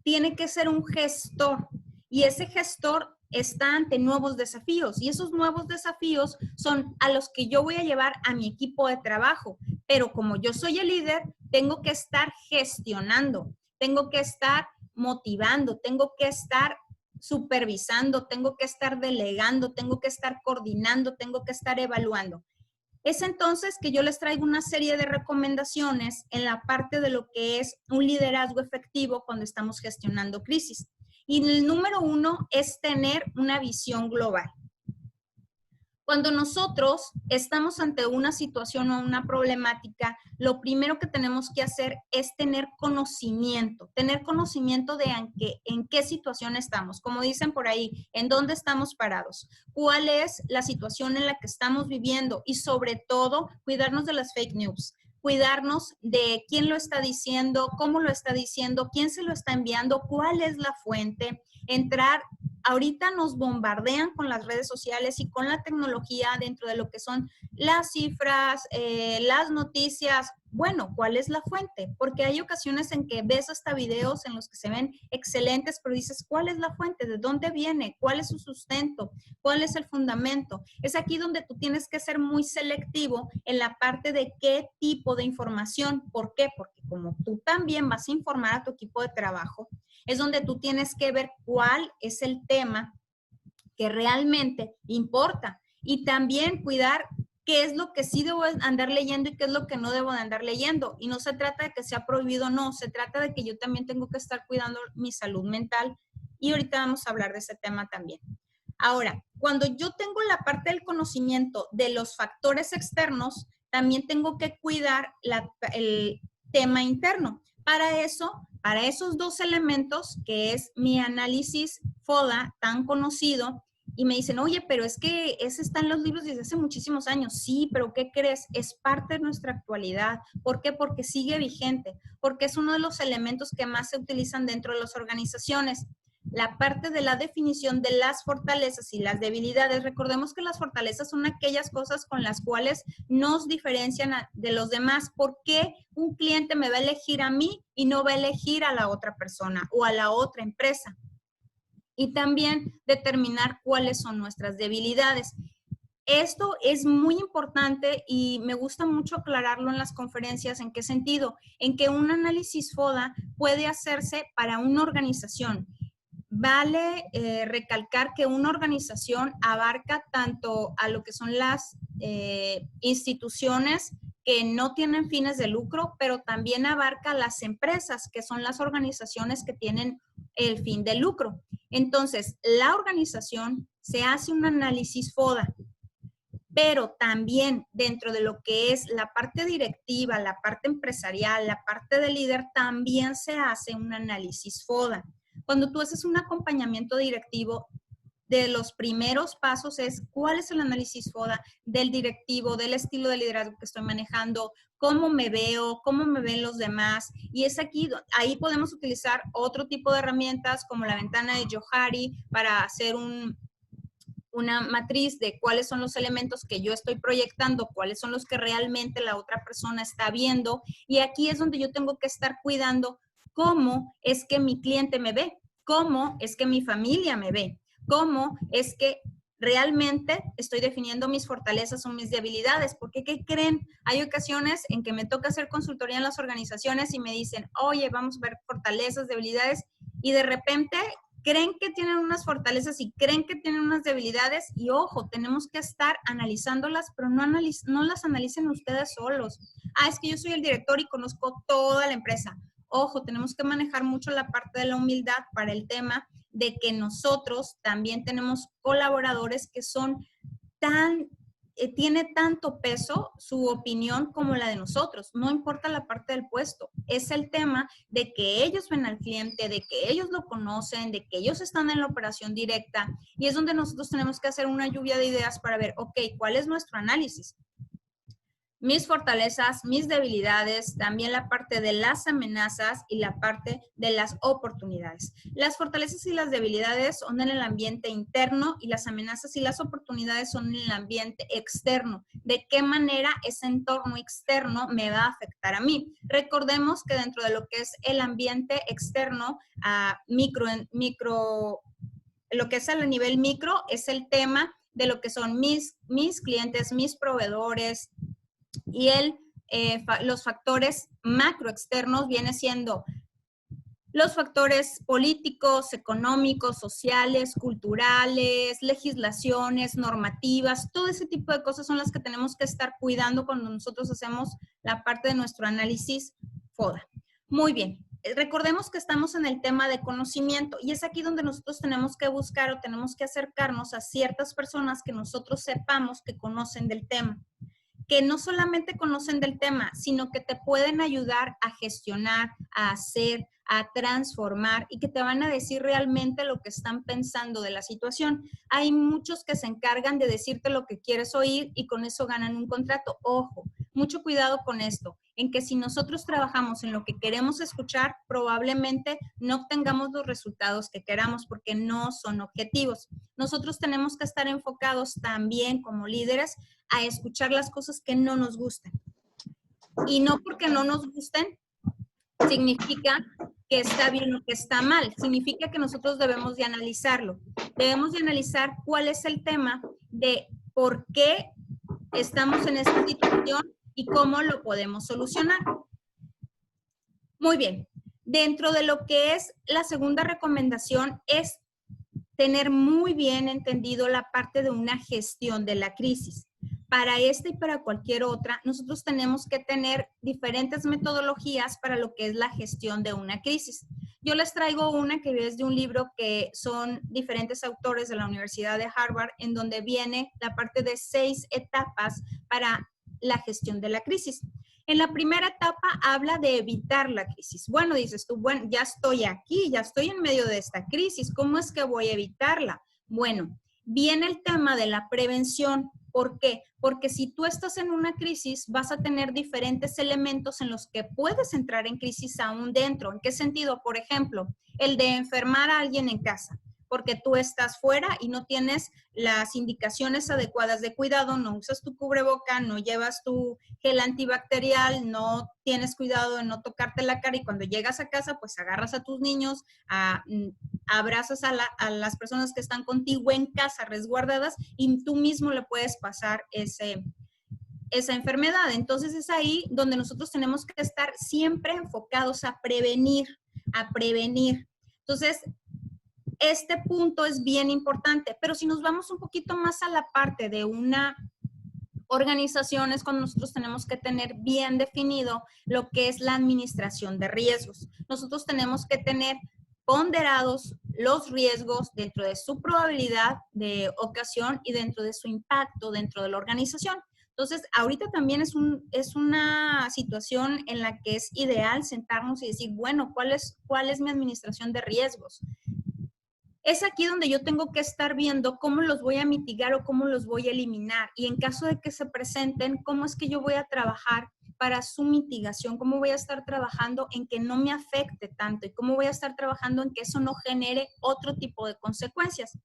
tiene que ser un gestor y ese gestor está ante nuevos desafíos y esos nuevos desafíos son a los que yo voy a llevar a mi equipo de trabajo. Pero como yo soy el líder, tengo que estar gestionando, tengo que estar motivando, tengo que estar supervisando, tengo que estar delegando, tengo que estar coordinando, tengo que estar evaluando. Es entonces que yo les traigo una serie de recomendaciones en la parte de lo que es un liderazgo efectivo cuando estamos gestionando crisis. Y el número 1 es tener una visión global. Cuando nosotros estamos ante una situación o una problemática, lo primero que tenemos que hacer es tener conocimiento de en qué situación estamos. Como dicen por ahí, en dónde estamos parados, cuál es la situación en la que estamos viviendo y sobre todo cuidarnos de las fake news. Cuidarnos de quién lo está diciendo, cómo lo está diciendo, quién se lo está enviando, cuál es la fuente, ahorita nos bombardean con las redes sociales y con la tecnología dentro de lo que son las cifras, las noticias. Bueno, ¿cuál es la fuente? Porque hay ocasiones en que ves hasta videos en los que se ven excelentes, pero dices, ¿cuál es la fuente? ¿De dónde viene? ¿Cuál es su sustento? ¿Cuál es el fundamento? Es aquí donde tú tienes que ser muy selectivo en la parte de qué tipo de información. ¿Por qué? Porque como tú también vas a informar a tu equipo de trabajo, es donde tú tienes que ver cuál es el tema que realmente importa y también cuidar qué es lo que sí debo andar leyendo y qué es lo que no debo de andar leyendo. Y no se trata de que sea prohibido, no, se trata de que yo también tengo que estar cuidando mi salud mental y ahorita vamos a hablar de ese tema también. Ahora, cuando yo tengo la parte del conocimiento de los factores externos, también tengo que cuidar el tema interno. Para esos dos elementos, que es mi análisis FODA tan conocido, y me dicen, oye, pero es que ese está en los libros desde hace muchísimos años. Sí, pero ¿qué crees? Es parte de nuestra actualidad. ¿Por qué? Porque sigue vigente, porque es uno de los elementos que más se utilizan dentro de las organizaciones. La parte de la definición de las fortalezas y las debilidades. Recordemos que las fortalezas son aquellas cosas con las cuales nos diferencian de los demás. ¿Por qué un cliente me va a elegir a mí y no va a elegir a la otra persona o a la otra empresa? Y también determinar cuáles son nuestras debilidades. Esto es muy importante y me gusta mucho aclararlo en las conferencias. ¿En qué sentido? En que un análisis FODA puede hacerse para una organización. Vale recalcar que una organización abarca tanto a lo que son las instituciones que no tienen fines de lucro, pero también abarca las empresas, que son las organizaciones que tienen el fin de lucro. Entonces, la organización se hace un análisis FODA, pero también dentro de lo que es la parte directiva, la parte empresarial, la parte de líder, también se hace un análisis FODA. Cuando tú haces un acompañamiento directivo, de los primeros pasos es cuál es el análisis FODA del directivo, del estilo de liderazgo que estoy manejando, cómo me veo, cómo me ven los demás. Y es aquí, ahí podemos utilizar otro tipo de herramientas como la ventana de Johari para hacer una matriz de cuáles son los elementos que yo estoy proyectando, cuáles son los que realmente la otra persona está viendo. Y aquí es donde yo tengo que estar cuidando cómo es que mi cliente me ve, cómo es que mi familia me ve, cómo es que realmente estoy definiendo mis fortalezas o mis debilidades. Porque, ¿qué creen? Hay ocasiones en que me toca hacer consultoría en las organizaciones y me dicen, oye, vamos a ver fortalezas, debilidades, y de repente creen que tienen unas fortalezas y creen que tienen unas debilidades y ojo, tenemos que estar analizándolas, pero no las analicen ustedes solos. Es que yo soy el director y conozco toda la empresa. Ojo, tenemos que manejar mucho la parte de la humildad para el tema de que nosotros también tenemos colaboradores que son tiene tanto peso su opinión como la de nosotros. No importa la parte del puesto. Es el tema de que ellos ven al cliente, de que ellos lo conocen, de que ellos están en la operación directa. Y es donde nosotros tenemos que hacer una lluvia de ideas para ver, ok, ¿cuál es nuestro análisis? Mis fortalezas, mis debilidades, también la parte de las amenazas y la parte de las oportunidades. Las fortalezas y las debilidades son en el ambiente interno y las amenazas y las oportunidades son en el ambiente externo. ¿De qué manera ese entorno externo me va a afectar a mí? Recordemos que dentro de lo que es el ambiente externo, lo que es a nivel micro, es el tema de lo que son mis clientes, mis proveedores, y los factores macroexternos viene siendo los factores políticos, económicos, sociales, culturales, legislaciones, normativas, todo ese tipo de cosas son las que tenemos que estar cuidando cuando nosotros hacemos la parte de nuestro análisis FODA. Muy bien. Recordemos que estamos en el tema de conocimiento y es aquí donde nosotros tenemos que buscar o tenemos que acercarnos a ciertas personas que nosotros sepamos que conocen del tema, que no solamente conocen del tema, sino que te pueden ayudar a gestionar, a hacer, a transformar y que te van a decir realmente lo que están pensando de la situación. Hay muchos que se encargan de decirte lo que quieres oír y con eso ganan un contrato. Ojo, mucho cuidado con esto, en que si nosotros trabajamos en lo que queremos escuchar, probablemente no obtengamos los resultados que queramos porque no son objetivos. Nosotros tenemos que estar enfocados también como líderes a escuchar las cosas que no nos gustan. Y no porque no nos gusten, significa que está bien o que está mal. Significa que nosotros debemos de analizarlo. Debemos de analizar cuál es el tema de por qué estamos en esta situación y cómo lo podemos solucionar. Muy bien. Dentro de lo que es la segunda recomendación es tener muy bien entendido la parte de una gestión de la crisis. Para esta y para cualquier otra, nosotros tenemos que tener diferentes metodologías para lo que es la gestión de una crisis. Yo les traigo una que es de un libro que son diferentes autores de la Universidad de Harvard, en donde viene la parte de 6 etapas para la gestión de la crisis. En la primera etapa habla de evitar la crisis. Bueno, dices tú, bueno, ya estoy aquí, ya estoy en medio de esta crisis, ¿cómo es que voy a evitarla? Bueno, viene el tema de la prevención. ¿Por qué? Porque si tú estás en una crisis, vas a tener diferentes elementos en los que puedes entrar en crisis aún dentro. ¿En qué sentido? Por ejemplo, el de enfermar a alguien en casa, porque tú estás fuera y no tienes las indicaciones adecuadas de cuidado, no usas tu cubreboca, no llevas tu gel antibacterial, no tienes cuidado de no tocarte la cara y cuando llegas a casa, pues agarras a tus niños, abrazas a las personas que están contigo en casa resguardadas y tú mismo le puedes pasar esa enfermedad. Entonces es ahí donde nosotros tenemos que estar siempre enfocados a prevenir, a prevenir. Entonces, este punto es bien importante, pero si nos vamos un poquito más a la parte de una organización es cuando nosotros tenemos que tener bien definido lo que es la administración de riesgos. Nosotros tenemos que tener ponderados los riesgos dentro de su probabilidad de ocasión y dentro de su impacto dentro de la organización. Entonces, ahorita también es una situación en la que es ideal sentarnos y decir, bueno, ¿cuál es mi administración de riesgos? Es aquí donde yo tengo que estar viendo cómo los voy a mitigar o cómo los voy a eliminar. Y en caso de que se presenten, cómo es que yo voy a trabajar para su mitigación, cómo voy a estar trabajando en que no me afecte tanto y cómo voy a estar trabajando en que eso no genere otro tipo de consecuencias.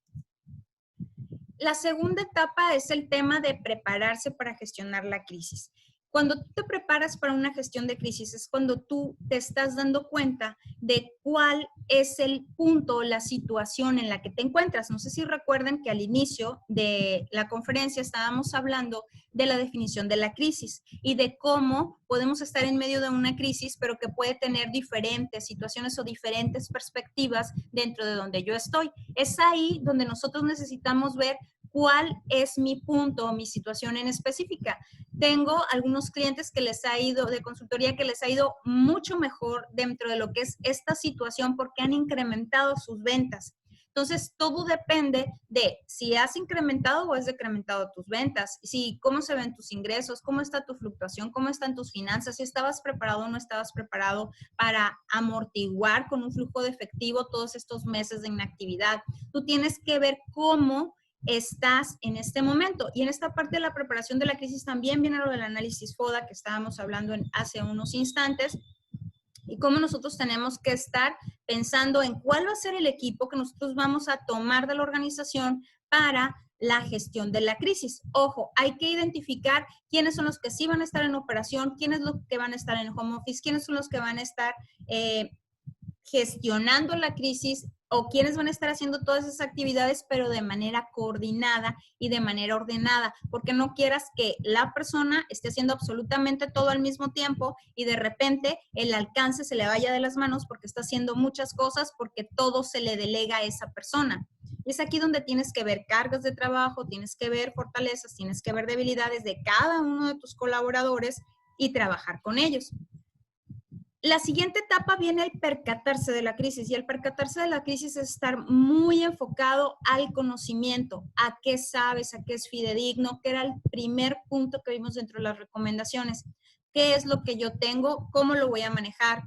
La segunda etapa es el tema de prepararse para gestionar la crisis. Cuando tú te preparas para una gestión de crisis es cuando tú te estás dando cuenta de cuál es el punto, la situación en la que te encuentras. No sé si recuerdan que al inicio de la conferencia estábamos hablando de la definición de la crisis y de cómo podemos estar en medio de una crisis, pero que puede tener diferentes situaciones o diferentes perspectivas dentro de donde yo estoy. Es ahí donde nosotros necesitamos ver cuál es mi punto o mi situación en específica. Tengo algunos clientes que les ha ido, de consultoría, que les ha ido mucho mejor dentro de lo que es esta situación porque han incrementado sus ventas. Entonces, todo depende de si has incrementado o has decrementado tus ventas, si cómo se ven tus ingresos, cómo está tu fluctuación, cómo están tus finanzas, si estabas preparado o no estabas preparado para amortiguar con un flujo de efectivo todos estos meses de inactividad. Tú tienes que ver cómo estás en este momento. Y en esta parte de la preparación de la crisis también viene lo del análisis FODA que estábamos hablando hace unos instantes, y cómo nosotros tenemos que estar pensando en cuál va a ser el equipo que nosotros vamos a tomar de la organización para la gestión de la crisis. Ojo, hay que identificar quiénes son los que sí van a estar en operación, quiénes son los que van a estar en home office, quiénes son los que van a estar gestionando la crisis o quienes van a estar haciendo todas esas actividades, pero de manera coordinada y de manera ordenada, porque no quieras que la persona esté haciendo absolutamente todo al mismo tiempo y de repente el alcance se le vaya de las manos porque está haciendo muchas cosas, porque todo se le delega a esa persona. Es aquí donde tienes que ver cargas de trabajo, tienes que ver fortalezas, tienes que ver debilidades de cada uno de tus colaboradores y trabajar con ellos. La siguiente etapa viene el percatarse de la crisis, y el percatarse de la crisis es estar muy enfocado al conocimiento, a qué sabes, a qué es fidedigno, que era el primer punto que vimos dentro de las recomendaciones. ¿Qué es lo que yo tengo? ¿Cómo lo voy a manejar?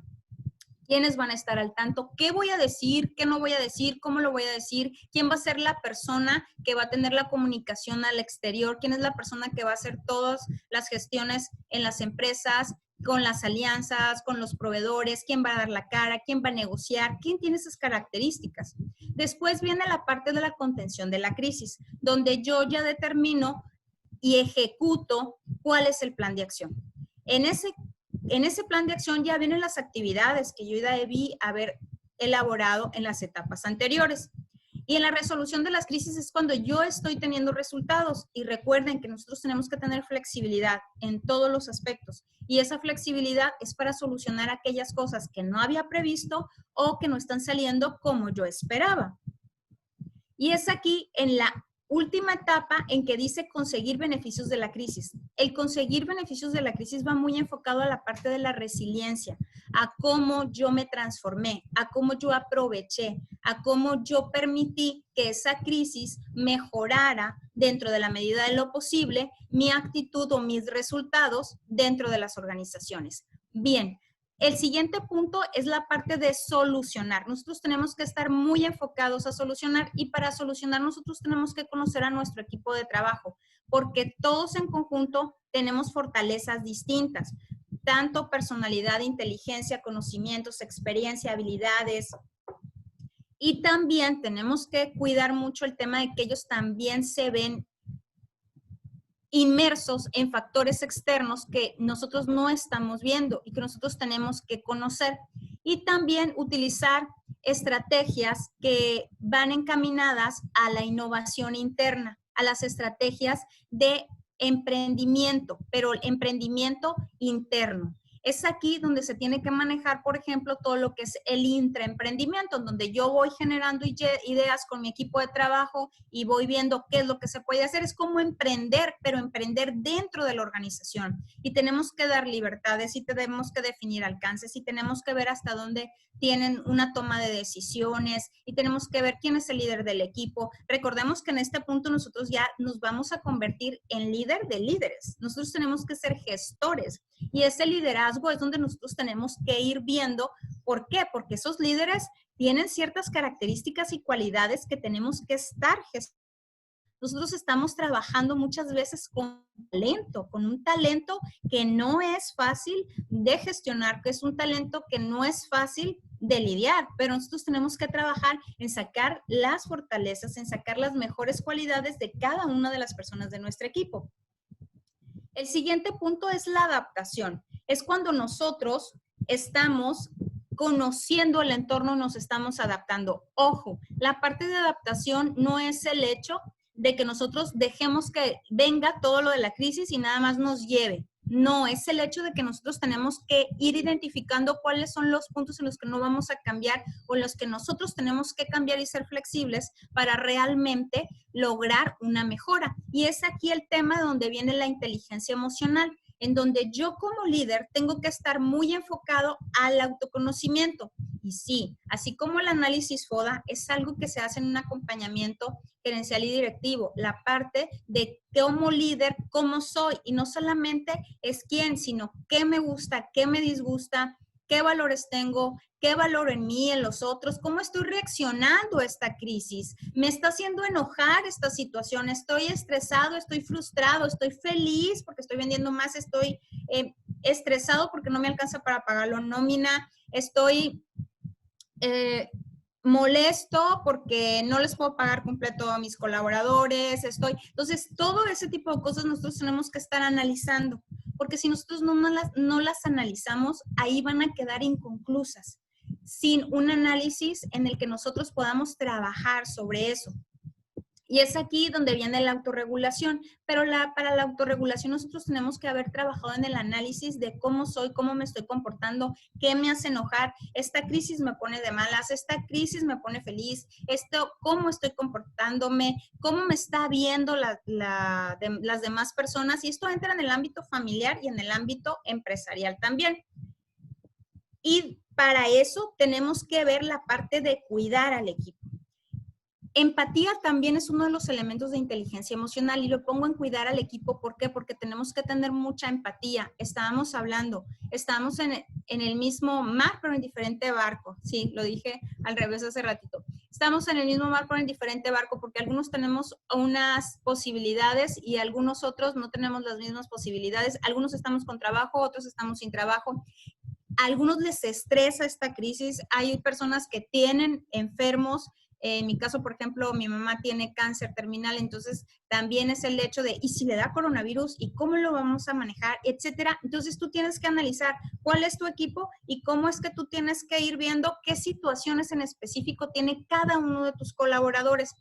¿Quiénes van a estar al tanto? ¿Qué voy a decir? ¿Qué no voy a decir? ¿Cómo lo voy a decir? ¿Quién va a ser la persona que va a tener la comunicación al exterior? ¿Quién es la persona que va a hacer todas las gestiones en las empresas, con las alianzas, con los proveedores? ¿Quién va a dar la cara? ¿Quién va a negociar? ¿Quién tiene esas características? Después viene la parte de la contención de la crisis, donde yo ya determino y ejecuto cuál es el plan de acción. En ese plan de acción ya vienen las actividades que yo ya debí haber elaborado en las etapas anteriores. Y en la resolución de las crisis es cuando yo estoy teniendo resultados. Y recuerden que nosotros tenemos que tener flexibilidad en todos los aspectos. Y esa flexibilidad es para solucionar aquellas cosas que no había previsto o que no están saliendo como yo esperaba. Y es aquí en la última etapa en que dice conseguir beneficios de la crisis. El conseguir beneficios de la crisis va muy enfocado a la parte de la resiliencia, a cómo yo me transformé, a cómo yo aproveché, a cómo yo permití que esa crisis mejorara dentro de la medida de lo posible mi actitud o mis resultados dentro de las organizaciones. Bien. El siguiente punto es la parte de solucionar. Nosotros tenemos que estar muy enfocados a solucionar, y para solucionar nosotros tenemos que conocer a nuestro equipo de trabajo, porque todos en conjunto tenemos fortalezas distintas, tanto personalidad, inteligencia, conocimientos, experiencia, habilidades. Y también tenemos que cuidar mucho el tema de que ellos también se ven inmersos en factores externos que nosotros no estamos viendo y que nosotros tenemos que conocer. Y también utilizar estrategias que van encaminadas a la innovación interna, a las estrategias de emprendimiento, pero emprendimiento interno. Es aquí donde se tiene que manejar, por ejemplo, todo lo que es el intraemprendimiento, donde yo voy generando ideas con mi equipo de trabajo y voy viendo qué es lo que se puede hacer. Es como emprender, pero emprender dentro de la organización. Y tenemos que dar libertades, y tenemos que definir alcances, y tenemos que ver hasta dónde tienen una toma de decisiones, y tenemos que ver quién es el líder del equipo. Recordemos que en este punto nosotros ya nos vamos a convertir en líder de líderes. Nosotros tenemos que ser gestores, y ese liderazgo es donde nosotros tenemos que ir viendo. ¿Por qué? Porque esos líderes tienen ciertas características y cualidades que tenemos que estar gestionando. Nosotros estamos trabajando muchas veces con un talento que no es fácil de gestionar, que es un talento que no es fácil de lidiar, pero nosotros tenemos que trabajar en sacar las fortalezas, en sacar las mejores cualidades de cada una de las personas de nuestro equipo. El siguiente punto es la adaptación. Es cuando nosotros estamos conociendo el entorno, nos estamos adaptando. Ojo, la parte de adaptación no es el hecho de que nosotros dejemos que venga todo lo de la crisis y nada más nos lleve. No, es el hecho de que nosotros tenemos que ir identificando cuáles son los puntos en los que no vamos a cambiar o en los que nosotros tenemos que cambiar y ser flexibles para realmente lograr una mejora. Y es aquí el tema donde viene la inteligencia emocional, en donde yo como líder tengo que estar muy enfocado al autoconocimiento. Y sí, así como el análisis FODA es algo que se hace en un acompañamiento gerencial y directivo, la parte de como líder, cómo soy, y no solamente es quién, sino qué me gusta, qué me disgusta, qué valores tengo, qué valoro en mí, en los otros, cómo estoy reaccionando a esta crisis. Me está haciendo enojar esta situación, estoy estresado, estoy frustrado, estoy feliz porque estoy vendiendo más, estoy estresado porque no me alcanza para pagar la nómina, estoy molesto porque no les puedo pagar completo a mis colaboradores, entonces todo ese tipo de cosas nosotros tenemos que estar analizando, porque si nosotros no las analizamos, ahí van a quedar inconclusas, sin un análisis en el que nosotros podamos trabajar sobre eso. Y es aquí donde viene la autorregulación, pero para la autorregulación nosotros tenemos que haber trabajado en el análisis de cómo soy, cómo me estoy comportando, qué me hace enojar, esta crisis me pone de malas, esta crisis me pone feliz, cómo estoy comportándome, cómo me está viendo las demás personas, y esto entra en el ámbito familiar y en el ámbito empresarial también. Y para eso tenemos que ver la parte de cuidar al equipo. Empatía también es uno de los elementos de inteligencia emocional y lo pongo en cuidar al equipo. ¿Por qué? Porque tenemos que tener mucha empatía. Estábamos en el mismo mar, pero en diferente barco. Sí, lo dije al revés hace ratito. Estamos en el mismo mar, pero en diferente barco, porque algunos tenemos unas posibilidades y algunos otros no tenemos las mismas posibilidades. Algunos estamos con trabajo, otros estamos sin trabajo. A algunos les estresa esta crisis. Hay personas que tienen enfermos. En mi caso, por ejemplo, mi mamá tiene cáncer terminal, entonces también es el hecho de, ¿y si le da coronavirus? ¿Y cómo lo vamos a manejar? Etcétera. Entonces tú tienes que analizar cuál es tu equipo y cómo es que tú tienes que ir viendo qué situaciones en específico tiene cada uno de tus colaboradores.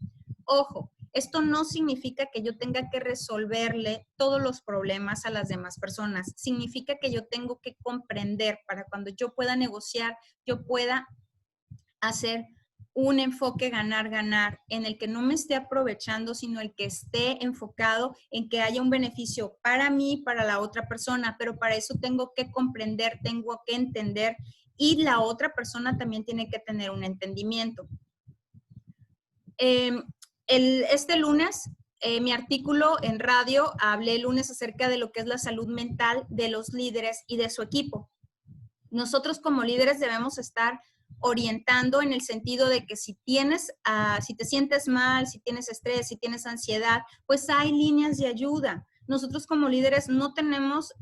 Ojo, esto no significa que yo tenga que resolverle todos los problemas a las demás personas. Significa que yo tengo que comprender para cuando yo pueda negociar, yo pueda hacer un enfoque ganar-ganar en el que no me esté aprovechando, sino el que esté enfocado en que haya un beneficio para mí, para la otra persona, pero para eso tengo que comprender, tengo que entender y la otra persona también tiene que tener un entendimiento. Este lunes, mi artículo en radio, hablé el lunes acerca de lo que es la salud mental de los líderes y de su equipo. Nosotros como líderes debemos estar orientando en el sentido de que si te sientes mal, si tienes estrés, si tienes ansiedad, pues hay líneas de ayuda. Nosotros como líderes no tenemos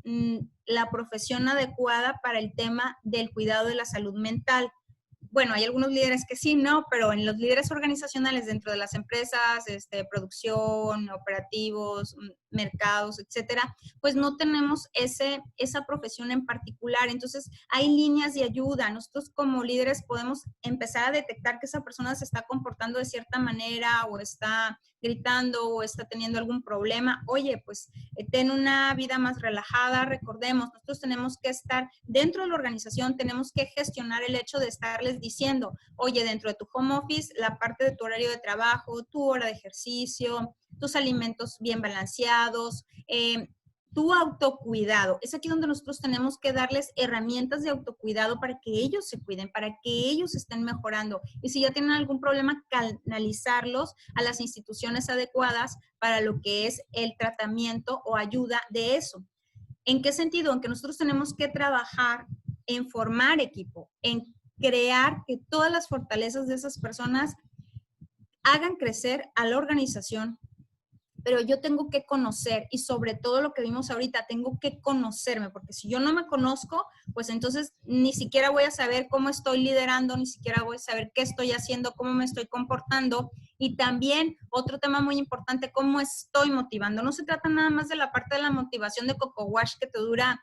la profesión adecuada para el tema del cuidado de la salud mental. Bueno, hay algunos líderes que sí, no, pero en los líderes organizacionales dentro de las empresas, producción, operativos, mercados, etcétera, pues no tenemos esa profesión en particular. Entonces, hay líneas de ayuda. Nosotros como líderes podemos empezar a detectar que esa persona se está comportando de cierta manera o está gritando o está teniendo algún problema. Oye, pues ten una vida más relajada. Recordemos, nosotros tenemos que estar dentro de la organización, tenemos que gestionar el hecho de estarles diciendo, oye, dentro de tu home office, la parte de tu horario de trabajo, tu hora de ejercicio, tus alimentos bien balanceados, tu autocuidado. Es aquí donde nosotros tenemos que darles herramientas de autocuidado para que ellos se cuiden, para que ellos estén mejorando. Y si ya tienen algún problema, canalizarlos a las instituciones adecuadas para lo que es el tratamiento o ayuda de eso. ¿En qué sentido? En que nosotros tenemos que trabajar en formar equipo, en crear que todas las fortalezas de esas personas hagan crecer a la organización, pero yo tengo que conocer y sobre todo lo que vimos ahorita, tengo que conocerme, porque si yo no me conozco, pues entonces ni siquiera voy a saber cómo estoy liderando, ni siquiera voy a saber qué estoy haciendo, cómo me estoy comportando y también otro tema muy importante, cómo estoy motivando. No se trata nada más de la parte de la motivación de Coco Wash que te dura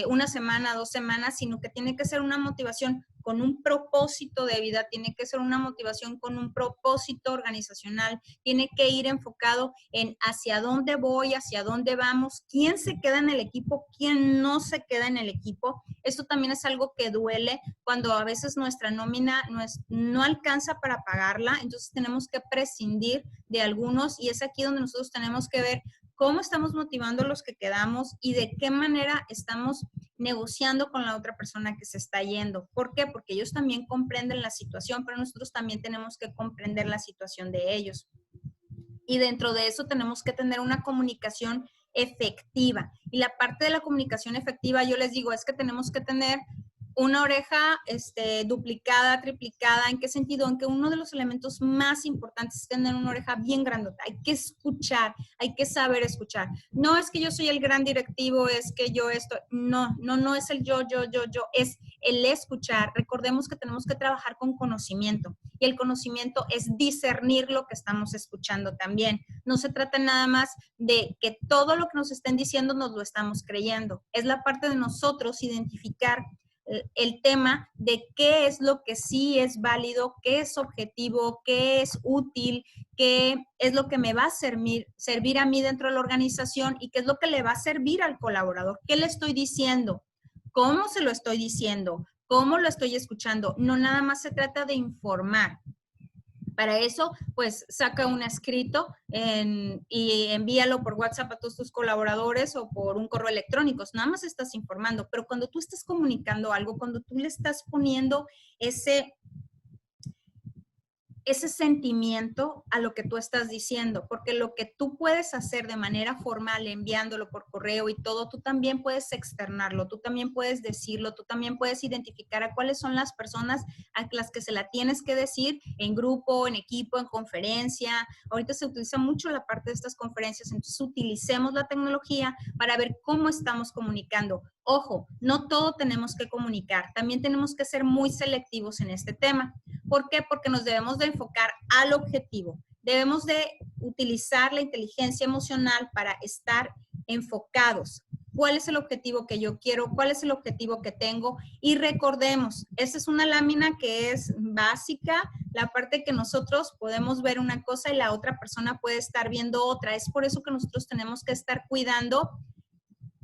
una semana, 2 semanas, sino que tiene que ser una motivación con un propósito de vida, tiene que ser una motivación con un propósito organizacional, tiene que ir enfocado en hacia dónde voy, hacia dónde vamos, quién se queda en el equipo, quién no se queda en el equipo. Esto también es algo que duele cuando a veces nuestra nómina no alcanza para pagarla, entonces tenemos que prescindir de algunos y es aquí donde nosotros tenemos que ver cómo estamos motivando a los que quedamos y de qué manera estamos negociando con la otra persona que se está yendo. ¿Por qué? Porque ellos también comprenden la situación, pero nosotros también tenemos que comprender la situación de ellos. Y dentro de eso tenemos que tener una comunicación efectiva. Y la parte de la comunicación efectiva, yo les digo, es que tenemos que tener una oreja duplicada, triplicada. ¿En qué sentido? En que uno de los elementos más importantes es tener una oreja bien grandota. Hay que escuchar, hay que saber escuchar. No es que yo soy el gran directivo, es que yo esto. No es el yo, es el escuchar. Recordemos que tenemos que trabajar con conocimiento y el conocimiento es discernir lo que estamos escuchando también. No se trata nada más de que todo lo que nos estén diciendo nos lo estamos creyendo. Es la parte de nosotros identificar el tema de qué es lo que sí es válido, qué es objetivo, qué es útil, qué es lo que me va a servir a mí dentro de la organización y qué es lo que le va a servir al colaborador. ¿Qué le estoy diciendo? ¿Cómo se lo estoy diciendo? ¿Cómo lo estoy escuchando? No nada más se trata de informar. Para eso, pues saca un escrito y envíalo por WhatsApp a todos tus colaboradores o por un correo electrónico. Nada más estás informando, pero cuando tú estás comunicando algo, cuando tú le estás poniendo ese sentimiento a lo que tú estás diciendo, porque lo que tú puedes hacer de manera formal, enviándolo por correo y todo, tú también puedes externarlo, tú también puedes decirlo, tú también puedes identificar a cuáles son las personas a las que se la tienes que decir en grupo, en equipo, en conferencia. Ahorita se utiliza mucho la parte de estas conferencias, entonces utilicemos la tecnología para ver cómo estamos comunicando. Ojo, no todo tenemos que comunicar, también tenemos que ser muy selectivos en este tema. ¿Por qué? Porque nos debemos de enfocar al objetivo. Debemos de utilizar la inteligencia emocional para estar enfocados. ¿Cuál es el objetivo que yo quiero? ¿Cuál es el objetivo que tengo? Y recordemos, esta es una lámina que es básica, la parte que nosotros podemos ver una cosa y la otra persona puede estar viendo otra. Es por eso que nosotros tenemos que estar cuidando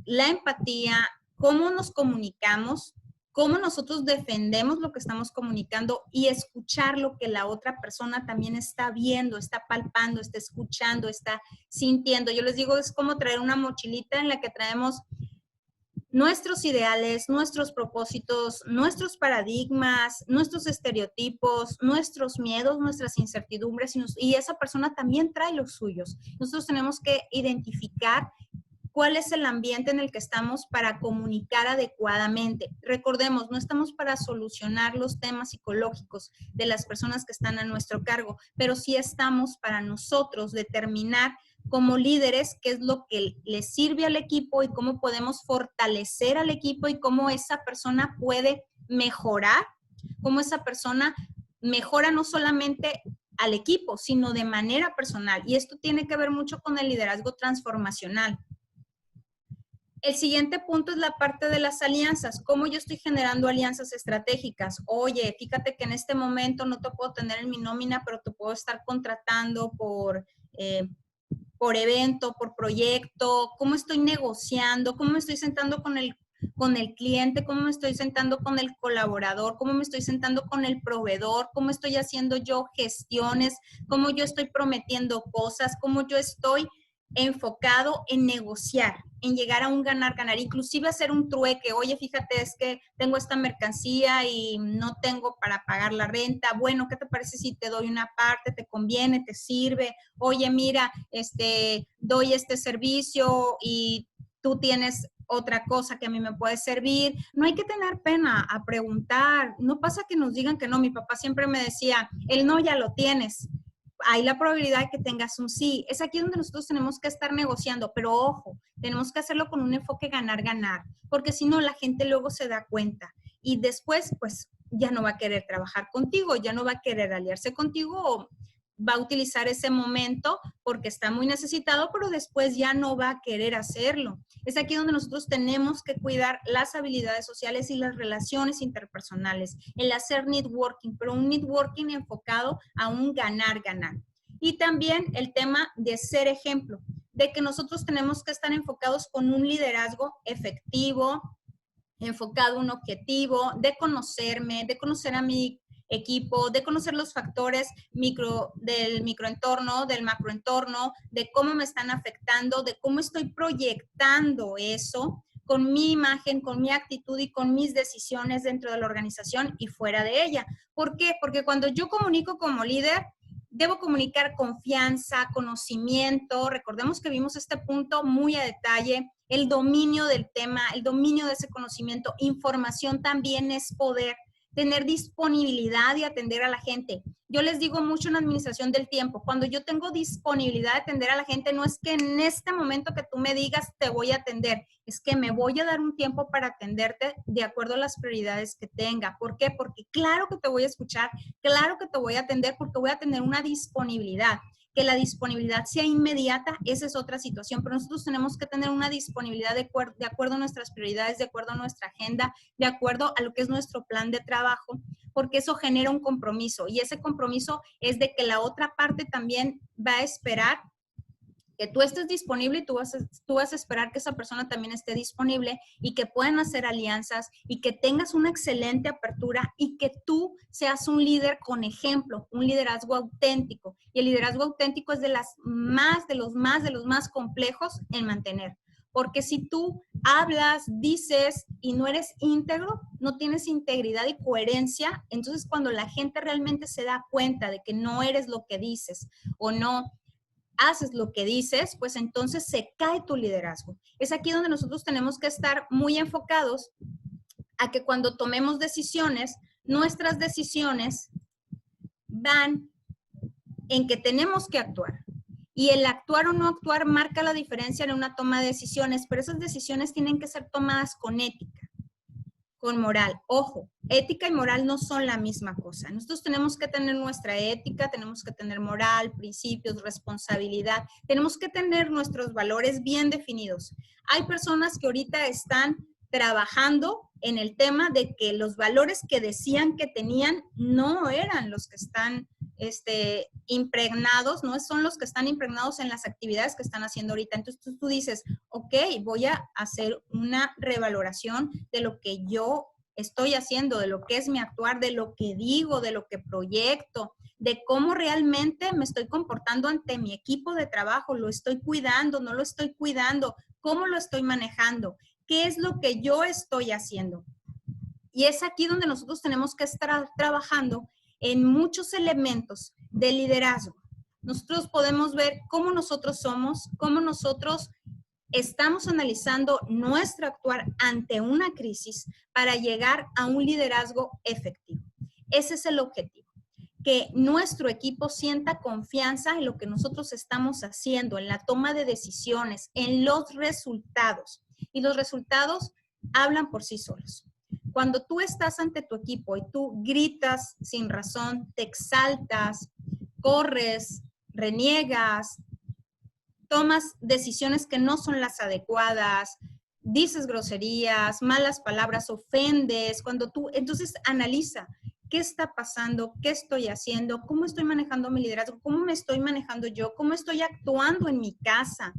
la empatía, cómo nos comunicamos, cómo nosotros defendemos lo que estamos comunicando y escuchar lo que la otra persona también está viendo, está palpando, está escuchando, está sintiendo. Yo les digo, es como traer una mochilita en la que traemos nuestros ideales, nuestros propósitos, nuestros paradigmas, nuestros estereotipos, nuestros miedos, nuestras incertidumbres y esa persona también trae los suyos. Nosotros tenemos que identificar cuál es el ambiente en el que estamos para comunicar adecuadamente. Recordemos, no estamos para solucionar los temas psicológicos de las personas que están a nuestro cargo, pero sí estamos para nosotros determinar como líderes qué es lo que le sirve al equipo y cómo podemos fortalecer al equipo y cómo esa persona puede mejorar, cómo esa persona mejora no solamente al equipo, sino de manera personal. Y esto tiene que ver mucho con el liderazgo transformacional. El siguiente punto es la parte de las alianzas. ¿Cómo yo estoy generando alianzas estratégicas? Oye, fíjate que en este momento no te puedo tener en mi nómina, pero te puedo estar contratando por evento, por proyecto. ¿Cómo estoy negociando? ¿Cómo me estoy sentando con el cliente? ¿Cómo me estoy sentando con el colaborador? ¿Cómo me estoy sentando con el proveedor? ¿Cómo estoy haciendo yo gestiones? ¿Cómo yo estoy prometiendo cosas? ¿Cómo yo estoy enfocado en negociar, en llegar a un ganar-ganar, inclusive hacer un trueque? Oye, fíjate, es que tengo esta mercancía y no tengo para pagar la renta. Bueno, ¿qué te parece si te doy una parte? ¿Te conviene? ¿Te sirve? Oye, mira, doy este servicio y tú tienes otra cosa que a mí me puede servir. No hay que tener pena a preguntar. No pasa que nos digan que no. Mi papá siempre me decía, el no ya lo tienes. Hay la probabilidad de que tengas un sí. Es aquí donde nosotros tenemos que estar negociando, pero ojo, tenemos que hacerlo con un enfoque ganar-ganar, porque si no, la gente luego se da cuenta y después, pues, ya no va a querer trabajar contigo, ya no va a querer aliarse contigo, o va a utilizar ese momento porque está muy necesitado, pero después ya no va a querer hacerlo. Es aquí donde nosotros tenemos que cuidar las habilidades sociales y las relaciones interpersonales, el hacer networking, pero un networking enfocado a un ganar-ganar. Y también el tema de ser ejemplo, de que nosotros tenemos que estar enfocados con un liderazgo efectivo, enfocado a un objetivo, de conocerme, de conocer a mi equipo, de conocer los factores del microentorno, del macroentorno, de cómo me están afectando, de cómo estoy proyectando eso con mi imagen, con mi actitud y con mis decisiones dentro de la organización y fuera de ella. ¿Por qué? Porque cuando yo comunico como líder, debo comunicar confianza, conocimiento. Recordemos que vimos este punto muy a detalle, el dominio del tema, el dominio de ese conocimiento. Información también es poder, tener disponibilidad y atender a la gente. Yo les digo mucho en administración del tiempo, cuando yo tengo disponibilidad de atender a la gente, no es que en este momento que tú me digas te voy a atender, es que me voy a dar un tiempo para atenderte de acuerdo a las prioridades que tenga. ¿Por qué? Porque claro que te voy a escuchar, claro que te voy a atender porque voy a tener una disponibilidad. Que la disponibilidad sea inmediata, esa es otra situación, pero nosotros tenemos que tener una disponibilidad de acuerdo a nuestras prioridades, de acuerdo a nuestra agenda, de acuerdo a lo que es nuestro plan de trabajo, porque eso genera un compromiso y ese compromiso es de que la otra parte también va a esperar que tú estés disponible y tú vas a esperar que esa persona también esté disponible y que puedan hacer alianzas y que tengas una excelente apertura y que tú seas un líder con ejemplo, un liderazgo auténtico. Y el liderazgo auténtico es de los más complejos en mantener. Porque si tú hablas, dices y no eres íntegro, no tienes integridad y coherencia, entonces cuando la gente realmente se da cuenta de que no eres lo que dices o no haces lo que dices, pues entonces se cae tu liderazgo. Es aquí donde nosotros tenemos que estar muy enfocados a que cuando tomemos decisiones, nuestras decisiones van en que tenemos que actuar. Y el actuar o no actuar marca la diferencia en una toma de decisiones, pero esas decisiones tienen que ser tomadas con ética, con moral. Ojo, ética y moral no son la misma cosa. Nosotros tenemos que tener nuestra ética, tenemos que tener moral, principios, responsabilidad. Tenemos que tener nuestros valores bien definidos. Hay personas que ahorita están trabajando en el tema de que los valores que decían que tenían no eran los que están impregnados, no son los que están impregnados en las actividades que están haciendo ahorita. Entonces tú dices, ok, voy a hacer una revaloración de lo que yo estoy haciendo, de lo que es mi actuar, de lo que digo, de lo que proyecto, de cómo realmente me estoy comportando ante mi equipo de trabajo, lo estoy cuidando, no lo estoy cuidando, cómo lo estoy manejando, qué es lo que yo estoy haciendo. Y es aquí donde nosotros tenemos que estar trabajando en muchos elementos de liderazgo. Nosotros podemos ver cómo nosotros somos, cómo nosotros estamos analizando nuestro actuar ante una crisis para llegar a un liderazgo efectivo. Ese es el objetivo, que nuestro equipo sienta confianza en lo que nosotros estamos haciendo, en la toma de decisiones, en los resultados. Y los resultados hablan por sí solos. Cuando tú estás ante tu equipo y tú gritas sin razón, te exaltas, corres, reniegas, tomas decisiones que no son las adecuadas, dices groserías, malas palabras, ofendes, entonces analiza qué está pasando, qué estoy haciendo, cómo estoy manejando mi liderazgo, cómo me estoy manejando yo, cómo estoy actuando en mi casa.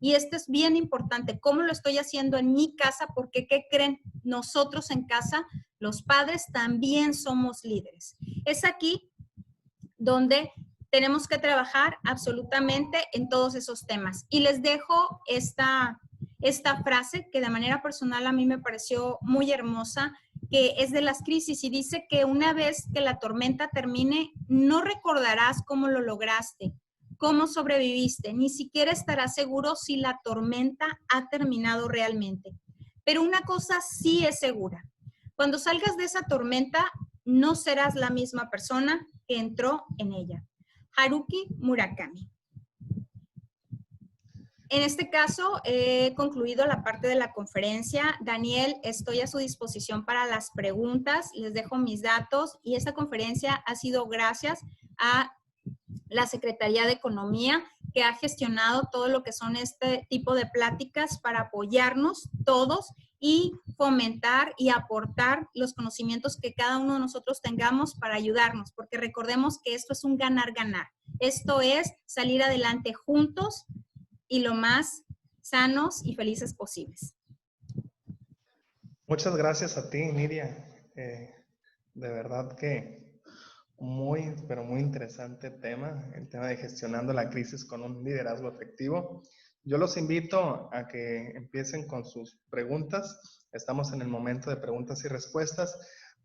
Y esto es bien importante, cómo lo estoy haciendo en mi casa, porque ¿qué creen? Nosotros en casa, los padres también somos líderes. Es aquí donde tenemos que trabajar absolutamente en todos esos temas. Y les dejo esta frase que de manera personal a mí me pareció muy hermosa, que es de las crisis y dice que una vez que la tormenta termine, no recordarás cómo lo lograste, cómo sobreviviste, ni siquiera estarás seguro si la tormenta ha terminado realmente. Pero una cosa sí es segura. Cuando salgas de esa tormenta, no serás la misma persona que entró en ella. Haruki Murakami. En este caso, he concluido la parte de la conferencia. Daniel, estoy a su disposición para las preguntas. Les dejo mis datos y esta conferencia ha sido gracias a la Secretaría de Economía, que ha gestionado todo lo que son este tipo de pláticas para apoyarnos todos y fomentar y aportar los conocimientos que cada uno de nosotros tengamos para ayudarnos, porque recordemos que esto es un ganar-ganar. Esto es salir adelante juntos y lo más sanos y felices posibles. Muchas gracias a ti, Nidia. De verdad que muy, pero muy interesante tema, el tema de gestionando la crisis con un liderazgo efectivo. Yo los invito a que empiecen con sus preguntas. Estamos en el momento de preguntas y respuestas.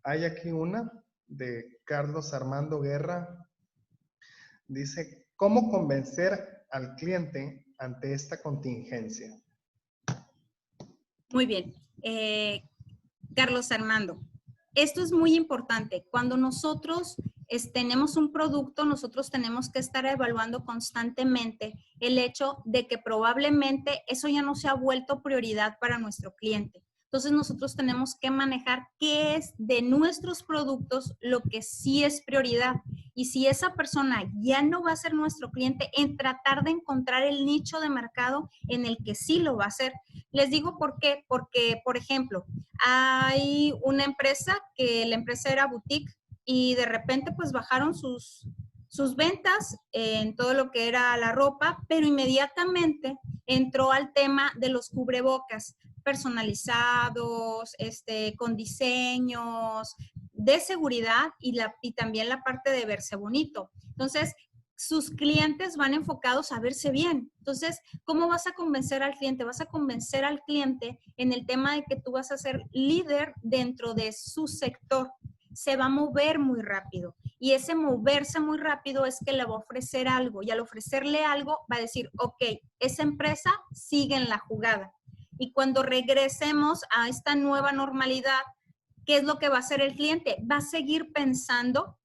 Hay aquí una de Carlos Armando Guerra. Dice, ¿cómo convencer al cliente ante esta contingencia? Muy bien. Carlos Armando, esto es muy importante. Cuando nosotros tenemos un producto, nosotros tenemos que estar evaluando constantemente el hecho de que probablemente eso ya no se ha vuelto prioridad para nuestro cliente. Entonces nosotros tenemos que manejar qué es de nuestros productos lo que sí es prioridad. Y si esa persona ya no va a ser nuestro cliente, en tratar de encontrar el nicho de mercado en el que sí lo va a hacer. Les digo por qué, porque, por ejemplo, hay una empresa que la empresa era boutique y de repente pues bajaron sus ventas en todo lo que era la ropa, pero inmediatamente entró al tema de los cubrebocas personalizados, con diseños de seguridad y también la parte de verse bonito. Entonces, sus clientes van enfocados a verse bien. Entonces, ¿cómo vas a convencer al cliente? Vas a convencer al cliente en el tema de que tú vas a ser líder dentro de su sector. Se va a mover muy rápido y ese moverse muy rápido es que le va a ofrecer algo y al ofrecerle algo va a decir, ok, esa empresa sigue en la jugada. Y cuando regresemos a esta nueva normalidad, ¿qué es lo que va a hacer el cliente? Va a seguir pensando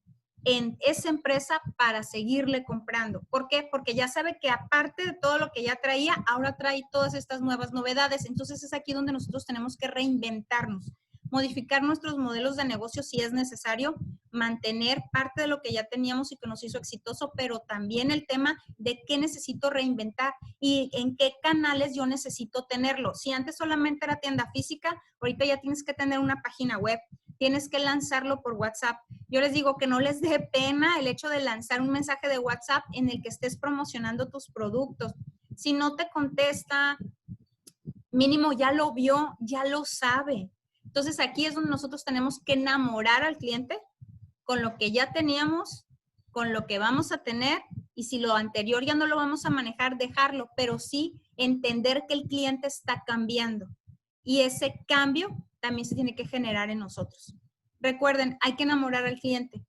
en esa empresa para seguirle comprando. ¿Por qué? Porque ya sabe que aparte de todo lo que ya traía, ahora trae todas estas nuevas novedades. Entonces es aquí donde nosotros tenemos que reinventarnos, modificar nuestros modelos de negocio si es necesario, mantener parte de lo que ya teníamos y que nos hizo exitoso, pero también el tema de qué necesito reinventar y en qué canales yo necesito tenerlo. Si antes solamente era tienda física, ahorita ya tienes que tener una página web, tienes que lanzarlo por WhatsApp. Yo les digo que no les dé pena el hecho de lanzar un mensaje de WhatsApp en el que estés promocionando tus productos. Si no te contesta, mínimo ya lo vio, ya lo sabe. Entonces aquí es donde nosotros tenemos que enamorar al cliente con lo que ya teníamos, con lo que vamos a tener y si lo anterior ya no lo vamos a manejar, dejarlo, pero sí entender que el cliente está cambiando y ese cambio también se tiene que generar en nosotros. Recuerden, hay que enamorar al cliente.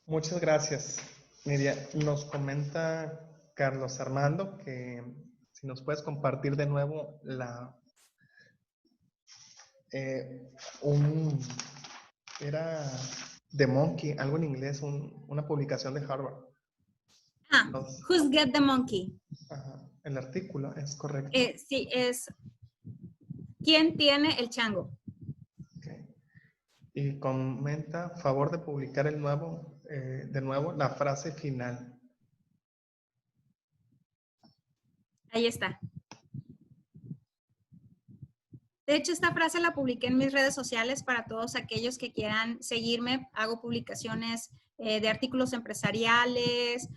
Muchas gracias, Nidia. Nos comenta Carlos Armando que si nos puedes compartir de nuevo era The Monkey, algo en inglés, una publicación de Harvard. Who's Get the Monkey? Ajá, el artículo, es correcto. Sí, es ¿quién tiene el chango? Okay. Y comenta, favor de publicar de nuevo la frase final. Ahí está. De hecho, esta frase la publiqué en mis redes sociales para todos aquellos que quieran seguirme. Hago publicaciones de artículos empresariales,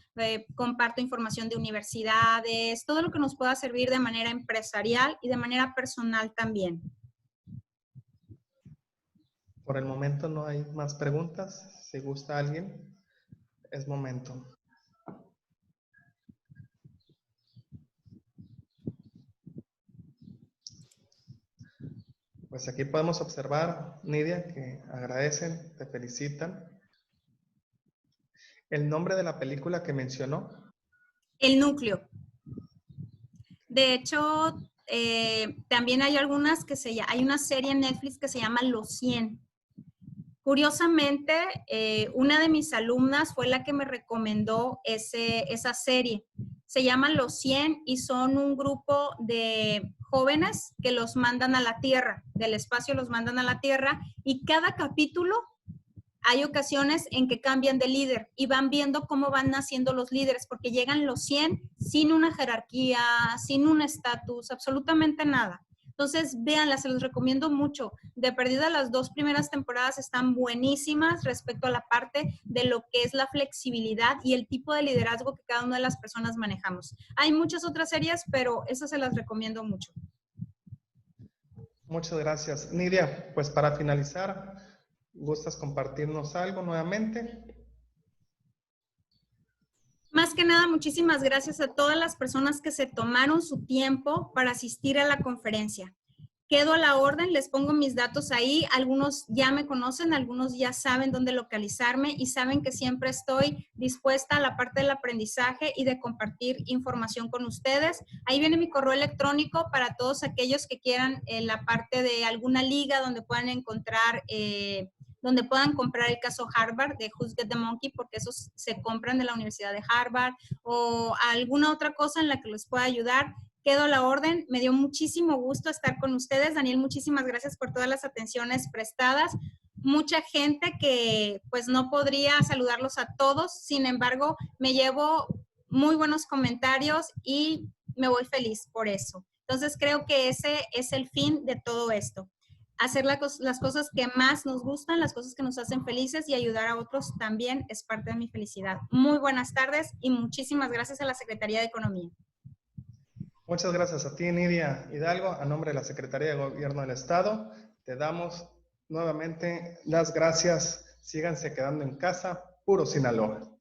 comparto información de universidades, todo lo que nos pueda servir de manera empresarial y de manera personal también. Por el momento no hay más preguntas. Si gusta alguien, es momento. Pues aquí podemos observar, Nidia, que agradecen, te felicitan. ¿El nombre de la película que mencionó? El núcleo. De hecho, también hay algunas hay una serie en Netflix que se llama Los 100. Curiosamente, una de mis alumnas fue la que me recomendó esa serie. Se llama Los 100 y son un grupo de jóvenes que los mandan a la Tierra, del espacio los mandan a la Tierra y cada capítulo hay ocasiones en que cambian de líder y van viendo cómo van naciendo los líderes, porque llegan los 100 sin una jerarquía, sin un estatus, absolutamente nada. Entonces, véanlas, se los recomiendo mucho. De perdida, las 2 primeras temporadas están buenísimas respecto a la parte de lo que es la flexibilidad y el tipo de liderazgo que cada una de las personas manejamos. Hay muchas otras series, pero esas se las recomiendo mucho. Muchas gracias. Nidia, pues para finalizar, ¿gustas compartirnos algo nuevamente? Más que nada, muchísimas gracias a todas las personas que se tomaron su tiempo para asistir a la conferencia. Quedo a la orden, les pongo mis datos ahí. Algunos ya me conocen, algunos ya saben dónde localizarme y saben que siempre estoy dispuesta a la parte del aprendizaje y de compartir información con ustedes. Ahí viene mi correo electrónico para todos aquellos que quieran la parte de alguna liga donde puedan encontrar donde puedan comprar el caso Harvard de Who's Get the Monkey, porque esos se compran de la Universidad de Harvard, o alguna otra cosa en la que les pueda ayudar. Quedo a la orden. Me dio muchísimo gusto estar con ustedes. Daniel, muchísimas gracias por todas las atenciones prestadas. Mucha gente que pues no podría saludarlos a todos, sin embargo, me llevo muy buenos comentarios y me voy feliz por eso. Entonces, creo que ese es el fin de todo esto. Hacer las cosas que más nos gustan, las cosas que nos hacen felices y ayudar a otros también es parte de mi felicidad. Muy buenas tardes y muchísimas gracias a la Secretaría de Economía. Muchas gracias a ti, Nidia Hidalgo. A nombre de la Secretaría de Gobierno del Estado, te damos nuevamente las gracias. Síganse quedando en casa. Puro Sinaloa.